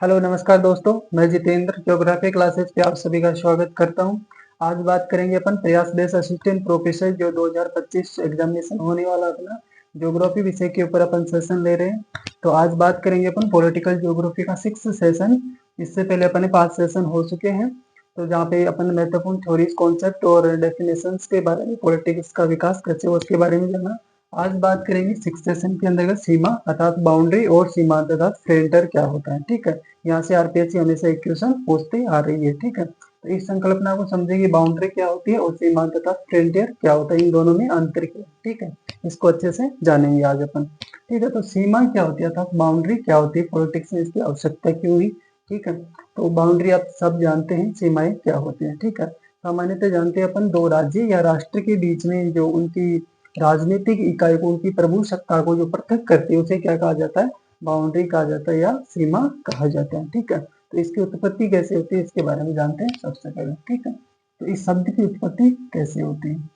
Hello नमस्कार दोस्तों, मैं जितेंद्र ज्योग्राफी क्लासेस पे आप सभी का स्वागत करता हूं। आज बात करेंगे अपन प्रयास बेस्ड असिस्टेंट प्रोफेसर जो 2025 एग्जामिनेशन होने वाला अपना ज्योग्राफी विषय के ऊपर अपन सेशन ले रहे हैं। तो आज बात करेंगे अपन पॉलिटिकल ज्योग्राफी का 6th सेशन। इससे पहले अपने 5 सेशन हो चुके हैं, तो जहाँ पे अपन महत्वपूर्ण थ्योरीज, कॉन्सेप्ट और डेफिनेशंस के बारे में, पॉलिटिक्स का विकास कैसे हो उसके बारे में जाना। आज बात करेंगे 6th सेशन के अंतर्गत सीमा अर्थात बाउंड्री और सीमांत अर्थात फ्रंटियर क्या होता है। ठीक है, यहाँ से आरपीएससी हमेशा एक क्वेश्चन पूछते आ रही है। ठीक है, तो इस संकल्पना को समझेंगे, बाउंड्री क्या होती है और सीमांत तथा फ्रंटियर क्या होता है, इन दोनों में अंतर क्या है। ठीक है, इसको अच्छे से जानेंगे आज अपन। ठीक है, तो सीमा क्या होती है अर्थात बाउंड्री क्या होती है, पॉलिटिक्स में इसकी आवश्यकता क्यों हुई। ठीक है, तो बाउंड्री आप सब जानते हैं, सीमाएं क्या होती है। ठीक है, सामान्यतः जानते हैं अपन दो राज्य या राष्ट्र के बीच में जो उनकी राजनीतिक इकाई को, उनकी प्रभु सत्ता को जो पृथक करती है उसे क्या कहा जाता है, बाउंड्री कहा जाता है या सीमा कहा जाता है। ठीक है, तो इसकी उत्पत्ति कैसे होती है इसके बारे में जानते हैं सबसे पहले। ठीक है, तो इस शब्द की उत्पत्ति कैसे होती है,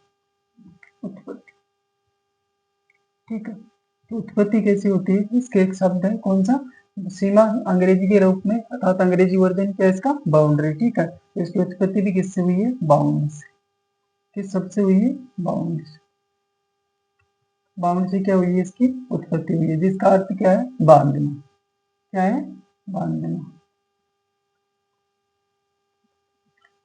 उत्पत्ति। ठीक है, तो उत्पत्ति कैसे होती है, इसके एक शब्द है कौन सा, सीमा, अंग्रेजी के रूप में अर्थात अंग्रेजी वर्जन क्या है इसका, बाउंड्री। ठीक है, तो इसकी उत्पत्ति भी किससे हुई है, बाउंड से। किस शब्द से हुई है, बाउंड से। बाउंड से क्या हुई है, इसकी उत्पत्ति हुई है, जिसका अर्थ क्या है, बांधना। क्या है, बांधना।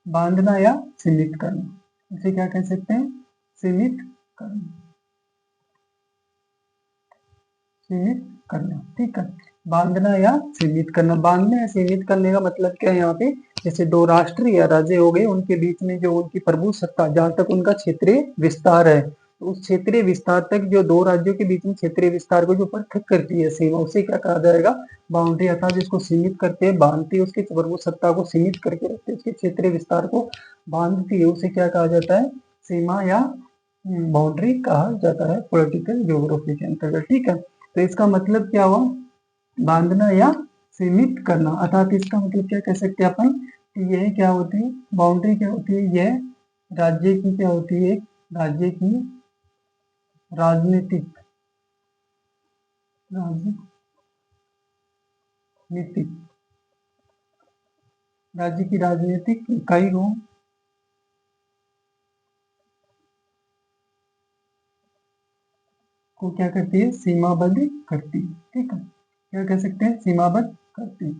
बांधना या सीमित करना, इसे क्या कह सकते हैं, सीमित करना, सीमित करना। ठीक है, बांधना या सीमित करना। बांधने या सीमित करने का मतलब क्या है यहाँ पे, जैसे दो राष्ट्र या राज्य हो गए, उनके बीच में जो उनकी प्रभु सत्ता, जहां तक उनका क्षेत्रीय विस्तार है, तो उस क्षेत्रीय विस्तार तक, जो दो राज्यों के बीच में क्षेत्रीय विस्तार को जो पृथक करती है सीमा, उसे क्या कहा जाएगा, बाउंड्री। अर्थात जिसको सीमित करते हैं, बांधती है, उसकी प्रभु सत्ता को सीमित करके रखते हैं, उसके क्षेत्रीय विस्तार को बांधती है, उसे क्या कहा जाता है, सीमा या बाउंड्री कहा जाता है पॉलिटिकल ज्योग्राफी के अंतर्गत। ठीक है, तो इसका मतलब क्या हुआ, बांधना या सीमित करना। अर्थात इसका मतलब क्या कह सकते हैं अपन, कि यह क्या होती है, बाउंड्री क्या होती है, यह राज्य की क्या होती है, राज्य की राजनीतिक, राजनीतिक, राज्य की राजनीतिक इकाई को क्या करती है, सीमाबद्ध करती है। ठीक है, क्या कह सकते हैं, सीमाबद्ध करती है।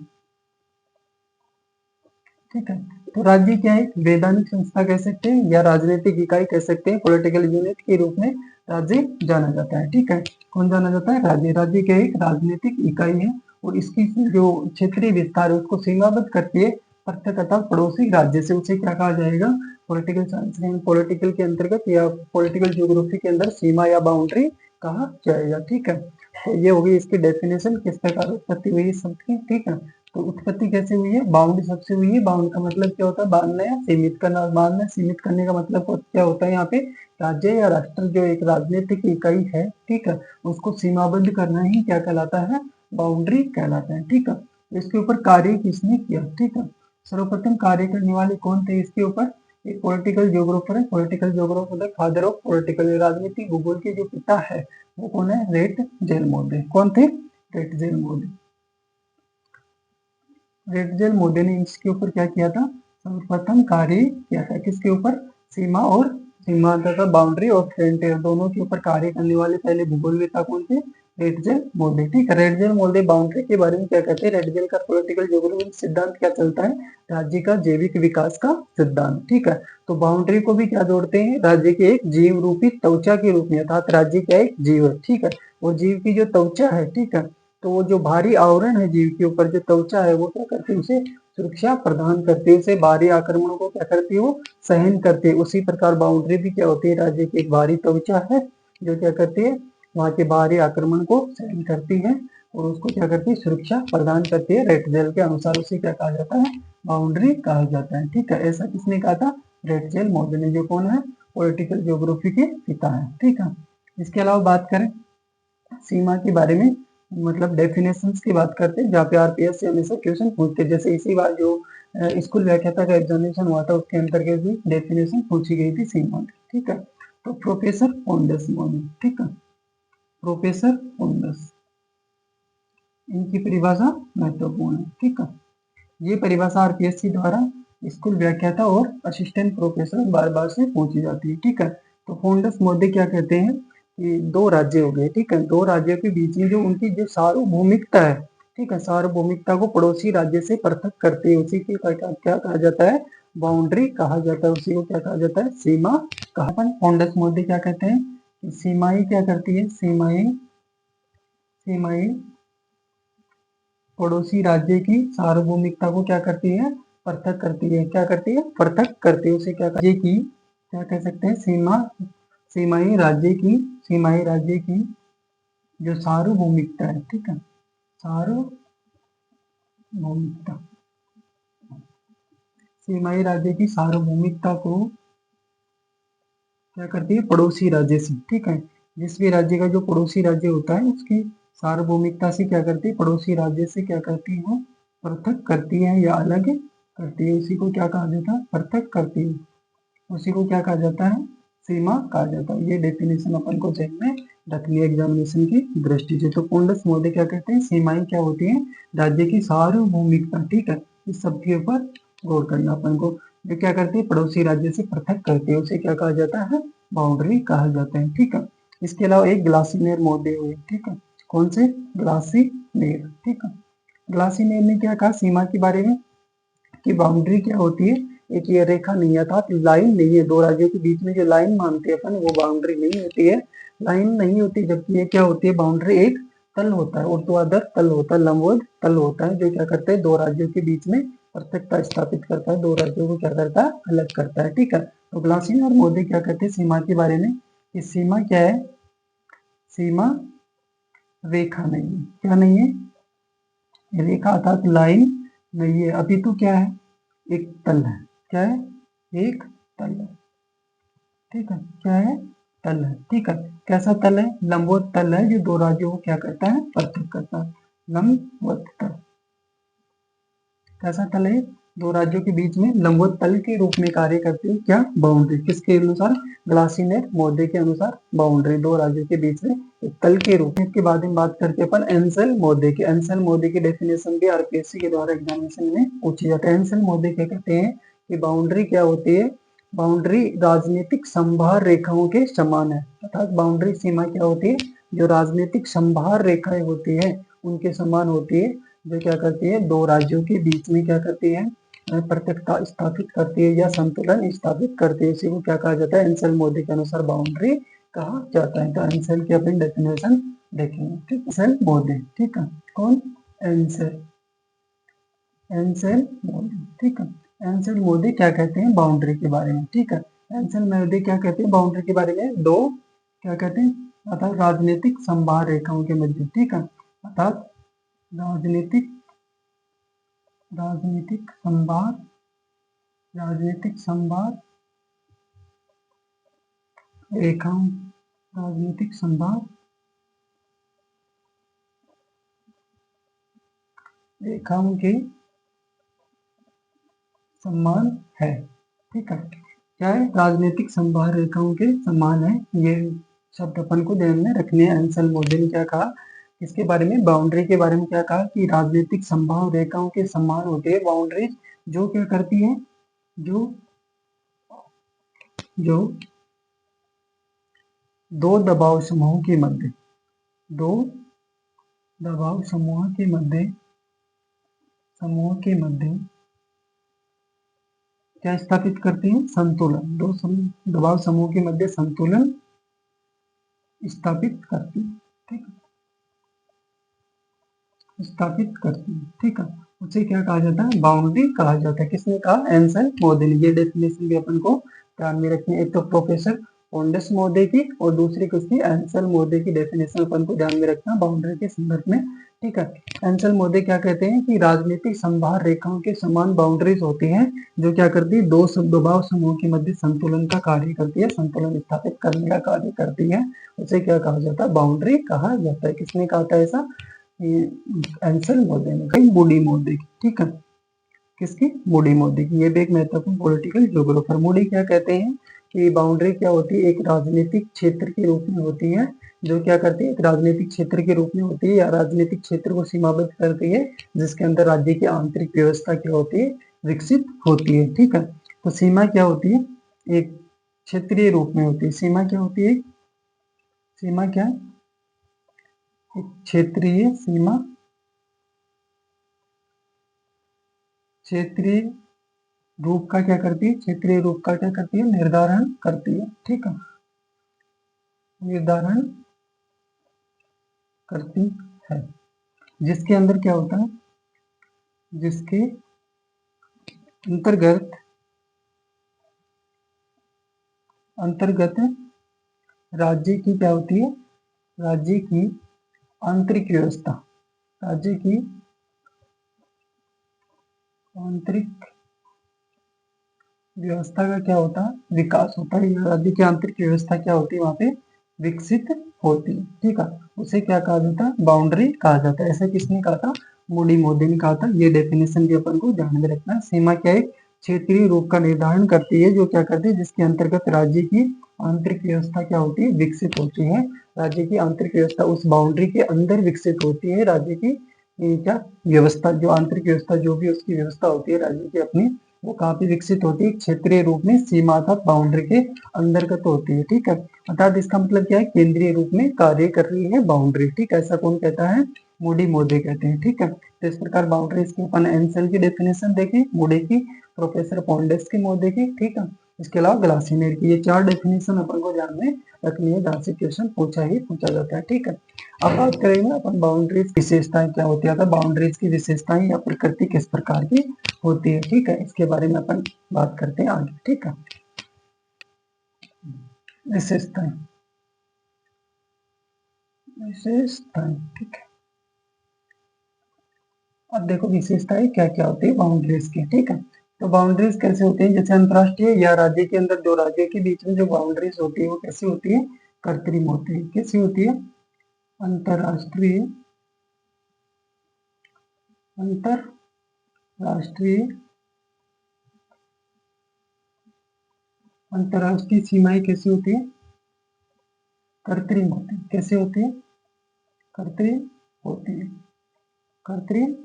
ठीक है, तो राज्य क्या है, वैधानिक संस्था कह सकते हैं या राजनीतिक इकाई कह सकते हैं, पॉलिटिकल यूनिट के रूप में राज्य जाना जाता है। ठीक है, कौन जाना जाता है, राज्य। राज्य क्या एक राजनीतिक इकाई है और इसकी जो क्षेत्रीय विस्तार है उसको सीमाबद्ध करती है पृथक अर्थात पड़ोसी राज्य से, उसे क्या कहा जाएगा, पॉलिटिकल साइंस में, पॉलिटिकल के अंतर्गत या पॉलिटिकल ज्योग्राफी के अंदर सीमा या बाउंड्री कहा जाएगा। ठीक है, तो ये होगी इसकी डेफिनेशन, किस प्रकार उत्पत्ति हुई इस शब्द की। ठीक है, तो उत्पत्ति कैसे हुई है, बाउंड सबसे हुई है। बाउंड का मतलब क्या होता है, बांधना या सीमित करना। बांधना सीमित करने का मतलब क्या होता है यहाँ पे, राज्य या राष्ट्र जो एक राजनीतिक इकाई है, ठीक है, उसको सीमाबद्ध करना ही क्या कहलाता है, बाउंड्री कहलाता है। ठीक है, तो इसके ऊपर कार्य किसने किया, ठीक है, सर्वप्रथम कार्य करने वाले कौन थे इसके ऊपर, एक पॉलिटिकल ज्योग्राफर है। Political geographer father of political, राजनीतिक भूगोल के जो पिता है वो कौन है, रेट जेल मोडे। कौन थे, रेट जेल मोडे। रेटजेल मोडे ने इसके ऊपर क्या किया था, सर्वप्रथम कार्य किया था, किसके ऊपर, सीमा और सीमा तथा बाउंड्री और फ्रंटियर दोनों के ऊपर कार्य करने वाले पहले भूगोलवेता कौन थे, रेटजेल मोडे। ठीक है, रेटजेल मोडे बाउंड्री के बारे में क्या कहते हैं, रेटजेल का पॉलिटिकल ज्योग्राफी सिद्धांत क्या चलता है, राज्य का जैविक विकास का सिद्धांत। ठीक है, तो बाउंड्री को भी क्या जोड़ते हैं, राज्य के एक जीव रूपी त्वचा के रूप में, अर्थात राज्य का एक जीव है। ठीक है, वो जीव की जो त्वचा है, ठीक है, तो वो जो भारी आवरण है जीव के ऊपर, जो त्वचा है, वो क्या करती है, उसे सुरक्षा प्रदान करती है, उसे बाहरी आक्रमणों को क्या करती है, वो सहन करती है। उसी प्रकार बाउंड्री भी क्या होती है, राज्य की एक भारी त्वचा है जो क्या करती है, वहां के बाहरी आक्रमण को सहन करती है और उसको क्या करती है, सुरक्षा प्रदान करती है। रेटजेल के अनुसार उसे क्या कहा जाता है, बाउंड्री कहा जाता है। ठीक है, ऐसा किसने कहा था, रेटजेल मोडे ने, जो कौन है, पॉलिटिकल ज्योग्राफी के पिता है। ठीक है, इसके अलावा बात करें सीमा के बारे में, मतलब डेफिनेशंस की बात करते हैं, जहाँ पे आरपीएस से हमेशा क्वेश्चन पूछते हैं। जैसे इसी बार जो स्कूल व्याख्याता का एग्जामिनेशन हुआ था उसके अंतर्गत भी डेफिनेशन पूछी गई थी सीमा की। ठीक है, तो प्रोफेसर फोंडस मोनी, ठीक है, प्रोफेसर फोंडस, इनकी परिभाषा महत्वपूर्ण है। ठीक है, ये परिभाषा आरपीएससी द्वारा स्कूल व्याख्याता और असिस्टेंट प्रोफेसर बार बार से पूछी जाती है। ठीक है, तो फोंडस मुद्दे क्या कहते हैं कि दो राज्य हो गए। ठीक है, दो राज्यों के बीच में जो उनकी जो सार्वभौमिकता है, ठीक है, सार्वभौमिकता को पड़ोसी राज्य से पृथक करते हैं, उसी की क्या कहा जाता है, बाउंड्री कहा जाता है। उसी को क्या कहा जाता है, सीमा कहा। अपन फोंडस मुद्दे क्या कहते हैं कि सीमाएं क्या करती है, सीमाएं सीमाएं पड़ोसी राज्य की सार्वभौमिकता को क्या करती है, पृथक करती है। क्या करती है, पृथक करती है। उसे क्या राज्य की क्या कह सकते हैं, सीमाएं राज्य की जो सार्वभौमिकता है। ठीक है, सार्वभौमिकता, सीमाएं राज्य की सार्वभौमिकता को क्या करती है, पड़ोसी राज्य से। ठीक है, जिस भी राज्य का जो पड़ोसी राज्य होता है उसकी सार्वभौमिकता से क्या करती है, पड़ोसी राज्य से क्या करती है, पृथक करती है या अलग करती है। उसी को क्या कहा जाता है, पृथक करती है। उसी को क्या कहा जाता है, सीमा कहा जाता है। ये डेफिनेशन अपन को जेल में रखनी है एग्जामिनेशन की दृष्टि से। तो पोंडस मोदे क्या कहते हैं, सीमाएं क्या होती हैं, राज्य की सार्वभौमिकता। ठीक है, इस सब के ऊपर गौर करना अपन को। जो क्या करती है, पड़ोसी राज्य से पृथक करती है, उसे क्या कहा जाता है, बाउंड्री कहा जाता है। ठीक है, इसके अलावा एक ग्लासीनेर मोदे हुए। ठीक है, कौन से, ग्लासीनेर। ठीक है, ग्लासीनेर ने क्या कहा सीमा के बारे में कि बाउंड्री क्या होती है, एक ये रेखा नहीं है, अर्थात लाइन नहीं है। दो राज्यों के बीच में जो लाइन मानते हैं अपन, वो बाउंड्री नहीं होती है, लाइन नहीं होती। जबकि ये क्या होती है, बाउंड्री एक तल होता है, ऊर्ध्वाधर तल होता है, लंबवत तल होता है, जो क्या करते हैं, दो राज्यों के बीच में पृथकता स्थापित करता है, दो राज्यों को क्या करता है, अलग करता है। ठीक है, तो ग्लासिन और मोदी क्या कहते हैं सीमा के बारे में, कि सीमा क्या है, सीमा रेखा नहीं है। क्या नहीं है, रेखा अर्थात लाइन नहीं है, अभी तो क्या है, एक तल है। क्या है, एक तल है। ठीक है, क्या है, तल है। ठीक है, कैसा तल है, लंबवत तल है, जो दो राज्यों को क्या करता है, पृथक करता है। लंबवत तल, कैसा तल है, दो राज्यों के बीच में लंबवत तल के रूप में कार्य करती है। क्या, बाउंड्री, किसके अनुसार, ग्लासीनेर मोदे के अनुसार बाउंड्री दो राज्यों के बीच में एक तल के रूप में। इसके बाद में बात करते हैं अपन एंसेल मोदे की। एंसेल मोदे की डेफिनेशन भी आरपीएससी के द्वारा एग्जामिनेशन में पूछी जाती है। एंसेल मोदे क्या कहते हैं कि बाउंड्री क्या होती है, बाउंड्री राजनीतिक संभार रेखाओं के समान है। अर्थात बाउंड्री सीमा क्या होती है, जो राजनीतिक संभार रेखाएं होती है उनके समान होती है, जो क्या करती है, दो राज्यों के बीच में क्या करती है, प्रत्यक्षता स्थापित करती है या संतुलन स्थापित करती है। इसी को क्या कहा जाता है, एंसेल मोदी के अनुसार बाउंड्री कहा जाता है। तो एंसेल की अपनी डेफिनेशन देखेंगे। ठीक, एंसेल मोदी। ठीक है, कौन, एंसेल, एंसेल मोदी। ठीक है, एंसेल मोदी क्या कहते हैं बाउंड्री के बारे में। ठीक है, एंसेल मोदी क्या कहते हैं बाउंड्री के बारे में, दो क्या कहते हैं, अर्थात राजनीतिक संभार रेखाओं के मध्य। ठीक है, अर्थात राजनीतिक राजनीतिक संभार राजनीतिक संभार रेखाओं राजनीतिक संभार रेखाओं के समान है। ठीक है, क्या है, राजनीतिक संभार रेखाओं के समान है। ये शब्द अपन को ध्यान में रखने हैं। एंसेल मोदी ने क्या कहा, इसके बारे में, बाउंड्री के बारे में क्या कहा कि राजनीतिक संभाव रेखाओं के समान होती है बाउंड्री, जो क्या करती है, जो जो दो दबाव समूहों के मध्य, दो दबाव समूह के मध्य क्या स्थापित करते हैं, संतुलन। दबाव समूह के मध्य संतुलन स्थापित करती है। ठीक है, स्थापित करती है। ठीक है, उसे क्या कहा जाता है, बाउंड्री कहा जाता है। किसने कहा, एंसेल मोदे ने। ये डेफिनेशन भी अपन को ध्यान में रखनी है। एक तो प्रोफेसर पोंडस मोदे की और दूसरी किसकी, एंसेल मोदे की डेफिनेशन अपन को ध्यान में रखना बाउंड्री के संदर्भ में। ठीक है, एंसेल मोदे क्या कहते हैं कि राजनीतिक संभार रेखाओं के समान बाउंड्रीज होती हैं, जो क्या करती है, दो दबाव समूह के मध्य संतुलन का कार्य करती है, संतुलन स्थापित करने का कार्य करती है। उसे क्या कहा जाता है, बाउंड्री कहा जाता है। किसने कहा था ऐसा, एंसेल मोदी ने, कहीं मूडी मोदी की। ठीक है, किसकी, मूडी मोदी की। ये भी एक महत्वपूर्ण पॉलिटिकल ज्योग्राफर। मूडी क्या कहते हैं कि बाउंड्री क्या होती है, एक राजनीतिक क्षेत्र के रूप में होती है, जो क्या करती है, एक राजनीतिक क्षेत्र के रूप में होती है या राजनीतिक क्षेत्र को सीमाबद्ध करती है, जिसके अंदर राज्य की आंतरिक व्यवस्था क्या होती है, विकसित होती है। ठीक है, तो सीमा क्या होती है, एक क्षेत्रीय रूप में होती है। सीमा क्या होती है, सीमा क्या, एक क्षेत्रीय सीमा, क्षेत्रीय रूप का क्या करती है, क्षेत्रीय रूप का क्या करती है, निर्धारण करती है। ठीक है, निर्धारण करती है, जिसके अंदर क्या होता है, जिसके अंतर्गत अंतर्गत राज्य की क्या होती है, राज्य की आंतरिक व्यवस्था, राज्य की आंतरिक व्यवस्था का क्या होता है, विकास होता है, या राज्य की आंतरिक व्यवस्था क्या होती है, वहां पे विकसित होती है। ठीक है, उसे क्या कहा जाता है, बाउंड्री कहा जाता है। ऐसा किसने कहा था, मूडी मोदी ने कहा था। ये डेफिनेशन भी अपन को ध्यान में रखना है। सीमा क्या है, क्षेत्रीय रूप का निर्धारण करती है, जो क्या करती है, जिसके अंतर्गत राज्य की आंतरिक व्यवस्था क्या होती है, विकसित होती है। राज्य की आंतरिक व्यवस्था उस बाउंड्री के अंदर विकसित होती है। राज्य की क्या व्यवस्था, जो आंतरिक व्यवस्था, जो भी उसकी व्यवस्था होती है राज्य की अपनी, वो कहाँ पे विकसित होती है, क्षेत्रीय रूप में सीमागत बाउंड्री के अंतर्गत होती है। ठीक है, अर्थात इसका मतलब क्या है, केंद्रीय रूप में कार्य कर रही है बाउंड्री। ठीक है, ऐसा कौन कहता है, मूडी मोदी कहते हैं। ठीक है, तो इस प्रकार बाउंड्रीज की अपन एंसल की डेफिनेशन देखी, मूडी की, प्रोफेसर पॉन्डेस की, मोदी की। ठीक है, इसके अलावा ग्लासिनेर की। ये 4 डेफिनेशन अपन को ध्यान में रखनी है, जहाँ से क्वेश्चन पूछा जाता है। ठीक है, अब बात करेंगे अपन बाउंड्रीज विशेषताएं क्या होती है, बाउंड्रीज की विशेषताएं या प्रकृति किस प्रकार की होती है। ठीक है, इसके बारे में अपन बात करते हैं आगे। ठीक है, विशेषताएं, विशेषताएं। ठीक है, अब देखो विशेषताएं क्या क्या होती है बाउंड्रीज की। ठीक है, तो बाउंड्रीज कैसे होती है, जैसे अंतरराष्ट्रीय या राज्य के अंदर, दो राज्यों के बीच में जो बाउंड्रीज होती है वो कैसी होती है, कृत्रिम होती है। कैसी होती है, अंतरराष्ट्रीय, अंतरराष्ट्रीय, अंतरराष्ट्रीय सीमाएं कैसी होती है, कृत्रिम होती है। कैसे होती है, कृत्रिम होती है, कृत्रिम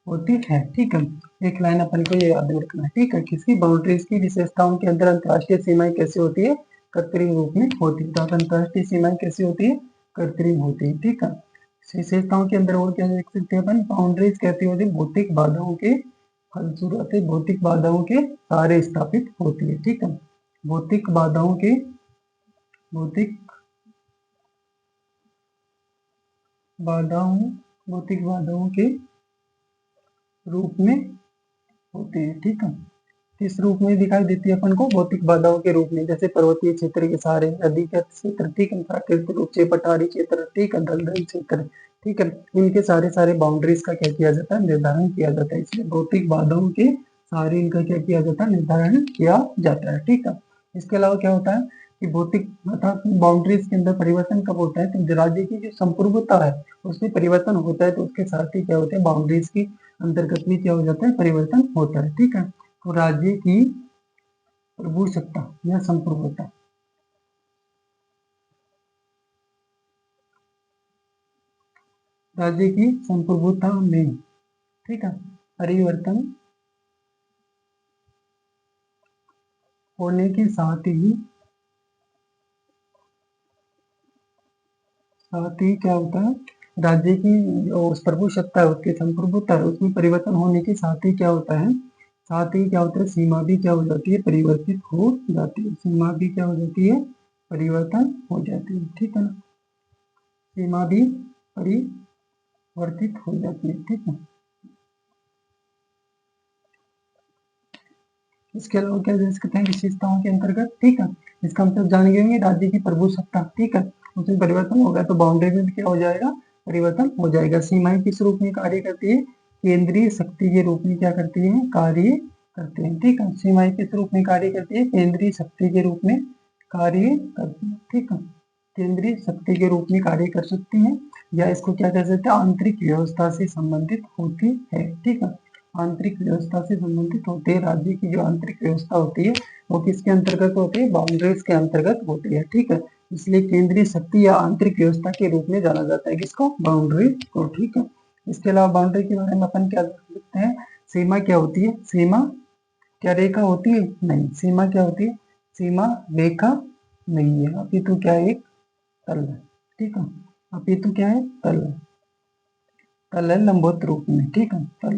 होती है। ठीक है, एक लाइन अपन को ये याद रखना है। ठीक है, किसी बाउंड्रीज की विशेषताओं के अंदर अंतरराष्ट्रीय सीमाएं कैसी होती है, कृत्रिम रूप में होती है। तो अंतरराष्ट्रीय सीमाएं कैसी होती है, कृत्रिम होती है। ठीक है, विशेषताओं के अंदर और क्या देख सकते हैं अपन, बाउंड्रीज कहती होती है भौतिक बाधाओं के फलस्वरूप, भौतिक बाधाओं के सहारे स्थापित होती है। ठीक है, भौतिक बाधाओं के, भौतिक बाधाओं, भौतिक बाधाओं के रूप में होती है। ठीक है, किस रूप में दिखाई देती है अपन को, भौतिक बाधाओं के रूप में, जैसे पर्वतीय क्षेत्र के सहारे, नदी के क्षेत्र, ठीक है, प्राकृतिक रूप से पठारी क्षेत्र, ठीक है, दलदल क्षेत्र, ठीक है, इनके सारे बाउंड्रीज का क्या किया जाता है, निर्धारण किया जाता है। इसलिए भौतिक बाधाओं के सहारे इनका क्या किया जाता है, निर्धारण किया जाता है। ठीक है, इसके अलावा क्या होता है कि भौतिक अर्थात बाउंड्रीज के अंदर परिवर्तन कब होता है, तो राज्य की जो संप्रभुता है उसमें परिवर्तन होता है, तो उसके साथ ही क्या होता है, बाउंड्रीज की अंतर्गत भी क्या हो जाता है, परिवर्तन होता है। ठीक है, तो राज्य की प्रभुसत्ता या संप्रभुता, राज्य की संप्रभुता में, ठीक है, परिवर्तन होने के साथ ही क्या होता है, राज्य की जो प्रभुसत्ता है, उसकी संप्रभुता है, उसमें परिवर्तन होने के साथ ही क्या होता है, साथ ही क्या होता है, सीमा भी क्या हो जाती है, परिवर्तित हो जाती है। सीमा भी क्या हो जाती है, परिवर्तन हो जाती है। ठीक है ना, सीमा भी परिवर्तित हो जाती है। ठीक है, इसके अलावा क्या देख सकते हैं विशेषताओं के अंतर्गत। ठीक है, इसका मतलब जान गए राज्य की प्रभुसत्ता। ठीक है, उसमें परिवर्तन होगा तो बाउंड्री में भी क्या हो जाएगा, परिवर्तन हो जाएगा। सीमाएं किस रूप में कार्य करती है, केंद्रीय शक्ति के रूप में क्या करती है, कार्य करते हैं। ठीक है, सीमाएं किस रूप में कार्य करती है, केंद्रीय शक्ति के रूप में कार्य करती है। ठीक है, केंद्रीय शक्ति के रूप में कार्य कर सकती है, या इसको क्या कह सकते हैं, आंतरिक व्यवस्था से संबंधित होती है। ठीक है, आंतरिक व्यवस्था से संबंधित होते हैं। राज्य की जो आंतरिक व्यवस्था होती है वो किसके अंतर्गत होती है? बाउंड्रीज के अंतर्गत होती है, ठीक है। इसलिए केंद्रीय शक्ति या आंतरिक व्यवस्था के रूप में जाना जाता है किसको? बाउंड्री को, ठीक है। इसके अलावा बाउंड्री के बारे में अपन क्या देखते हैं? सीमा क्या होती है? सीमा क्या रेखा होती है? नहीं। सीमा क्या होती है? सीमा रेखा नहीं है, अपितु क्या है? एक तल है, ठीक है। अपितु क्या है? तल है। तल है लंबवत रूप में, ठीक है। तल,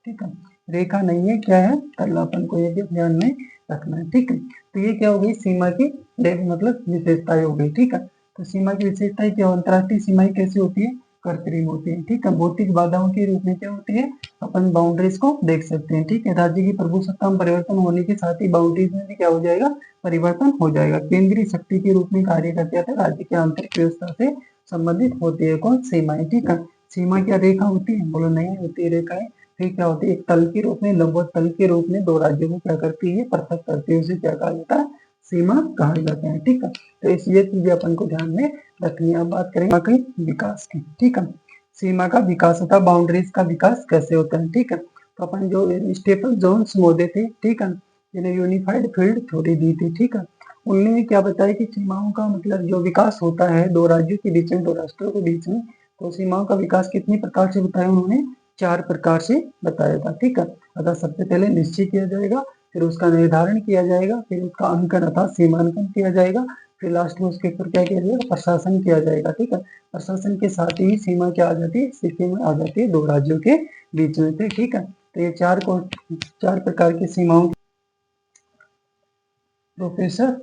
ठीक है। रेखा नहीं है, क्या है? तल। अपन को ये भी ध्यान में रखना है, ठीक है। तो ये क्या हो गई? सीमा की मतलब विशेषताएं हो गई, ठीक है। तो सीमा की विशेषताएं क्या? अंतरराष्ट्रीय सीमाएं कैसी होती है? कृत्रिम होती है, ठीक है। भौतिक बाधाओं के रूप में क्या होती है? अपन बाउंड्रीज को देख सकते हैं, ठीक है। राज्य की प्रभुसत्ता में परिवर्तन होने के साथ ही बाउंड्रीज में भी क्या हो जाएगा? परिवर्तन हो जाएगा। केंद्रीय शक्ति के रूप में कार्य करते थे, राज्य की आंतरिक व्यवस्था से संबंधित होती है कौन? सीमाएं, ठीक है। सीमा क्या रेखा होती है? बोलो नहीं होती रेखाएं। फिर क्या होती है? एक तल के रूप में, लंबवत तल के रूप में दो राज्यों को क्या करती है? पृथक करती है। उसे क्या कहा जाता है? सीमा कहा जाता है, ठीक है। तो इस ये चीजें अपन को ध्यान में रखनी है। अब बात करेंगे सीमा के विकास की, ठीक है। सीमा का विकास होता है, बाउंड्रीज का विकास कैसे होता है, ठीक है। तो अपन जो स्टेपल जोन्स मोड़े थे, ठीक है, जिन्हें यूनिफाइड फील्ड थ्योरी दी थी, ठीक है। उन्होंने क्या बताया कि सीमाओं का मतलब जो विकास होता है दो राज्यों के बीच में, दो राष्ट्रों के बीच में, तो सीमाओं का विकास कितनी प्रकार से बताया उन्होंने? 4 प्रकार से बताया था, ठीक है। अतः सबसे पहले निश्चय किया जाएगा, फिर उसका निर्धारण किया जाएगा, फिर उसका अंकन अर्थात सीमांकन किया जाएगा, फिर लास्ट में उसके ऊपर क्या किया जाएगा? प्रशासन किया जाएगा, ठीक है। प्रशासन के साथ ही सीमा क्या आ जाती है? स्थिति में आ जाती है दो राज्यों के बीच में थे, ठीक है। तो ये 4 प्रकार की सीमाओं। प्रोफेसर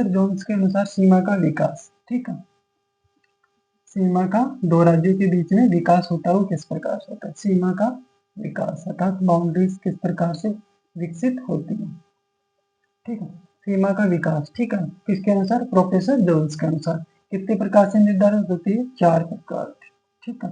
जोन्स के अनुसार सीमा का विकास, ठीक है। सीमा का दो राज्यों के बीच में विकास होता है, वो किस प्रकार से होता है? सीमा का विकास अर्थात बाउंड्रीज किस प्रकार से विकसित होती है, ठीक है। सीमा का विकास, ठीक है, किसके अनुसार? प्रोफेसर जोन्स के अनुसार। कितने प्रकार से निर्धारित होती है? 4 प्रकार, ठीक है।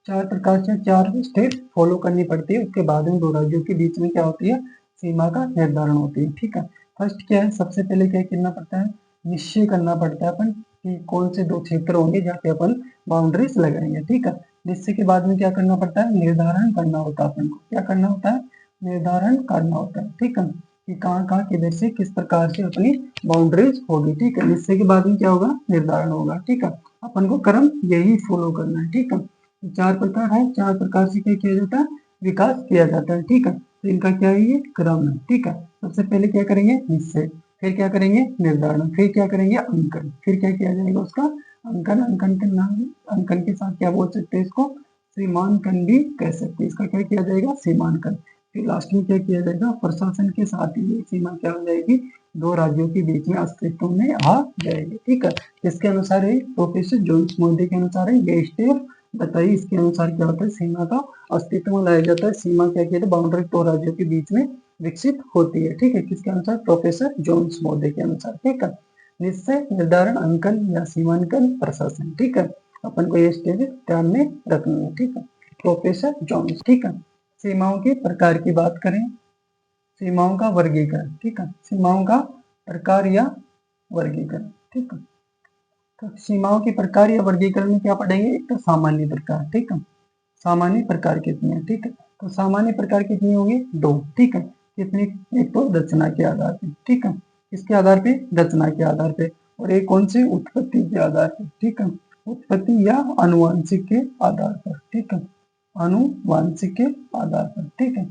4 प्रकार से 4 स्टेप फॉलो करनी पड़ती है, उसके बाद में दो राज्यों के बीच में क्या होती है? सीमा का निर्धारण होती है, ठीक है। फर्स्ट क्या है? सबसे पहले क्या करना पड़ता है? निश्चय करना पड़ता है अपन कि कौन से दो क्षेत्र होंगे जहाँ पे अपन बाउंड्रीज लगाएंगे, ठीक है। निश्चय के बाद में क्या करना पड़ता है? निर्धारण करना होता है अपन को। क्या करना होता है? निर्धारण करना होता है, ठीक है, कि कहाँ कहाँ किधर से किस प्रकार से अपनी बाउंड्रीज होगी, ठीक है। निश्चय के बाद में क्या होगा? निर्धारण होगा, ठीक है। अपन को क्रम यही फॉलो करना है, ठीक है। 4 प्रकार है, 4 प्रकार से क्या किया जाता है? विकास किया जाता है, ठीक है। तो इनका क्या है? ये क्रम है, ठीक है। सबसे पहले क्या करेंगे? निश्चय, फिर क्या करेंगे? निर्धारण, फिर क्या करेंगे? अंकन, फिर क्या किया जाएगा? उसका अंकन। अंकन के नाम, अंकन के साथ क्या बोल सकते हैं इसको? सीमांकन भी कह सकते हैं। इसका क्या किया जाएगा? सीमांकन। फिर लास्ट में क्या किया जाएगा? प्रशासन के साथ ही ये सीमा क्या हो जाएगी? दो राज्यों के बीच में अस्तित्व में आ जाएगी, ठीक है। इसके अनुसार है, प्रोफेसर जोन्स मोदी के अनुसार है ये स्टेप बताइए। इसके अनुसार क्या होता है? सीमा का अस्तित्व में लाया जाता है। सीमा क्या किया? बाउंड्री दो राज्यों के बीच में विकसित होती है, ठीक है। किसके अनुसार? प्रोफेसर जोन्स मोदी के अनुसार, ठीक है। निश्चय, निर्धारण, अंकन या सीमांकन, प्रशासन, ठीक है। अपन को ये स्टेप ध्यान में रखना है, ठीक है। प्रोफेसर जोन्स, ठीक है। सीमाओं के प्रकार की बात करें, सीमाओं का वर्गीकरण, ठीक है। सीमाओं का प्रकार या वर्गीकरण, ठीक है। तो सीमाओं के प्रकार या वर्गीकरण में क्या पढ़ेंगे? एक तो सामान्य प्रकार, ठीक है। सामान्य प्रकार कितने हैं, ठीक है। तो सामान्य प्रकार कितनी होंगी? 2, ठीक है। कितनी? एक तो रचना के आधार पे, ठीक है। किसके आधार पे? रचना के आधार पे। और एक कौन सी? उत्पत्ति के आधार पे, ठीक है। उत्पत्ति या अनुवांशिक के आधार पर, ठीक है। अनुवांशिक के आधार पर, ठीक है।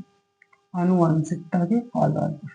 आनुवांशिकता के आधार पर,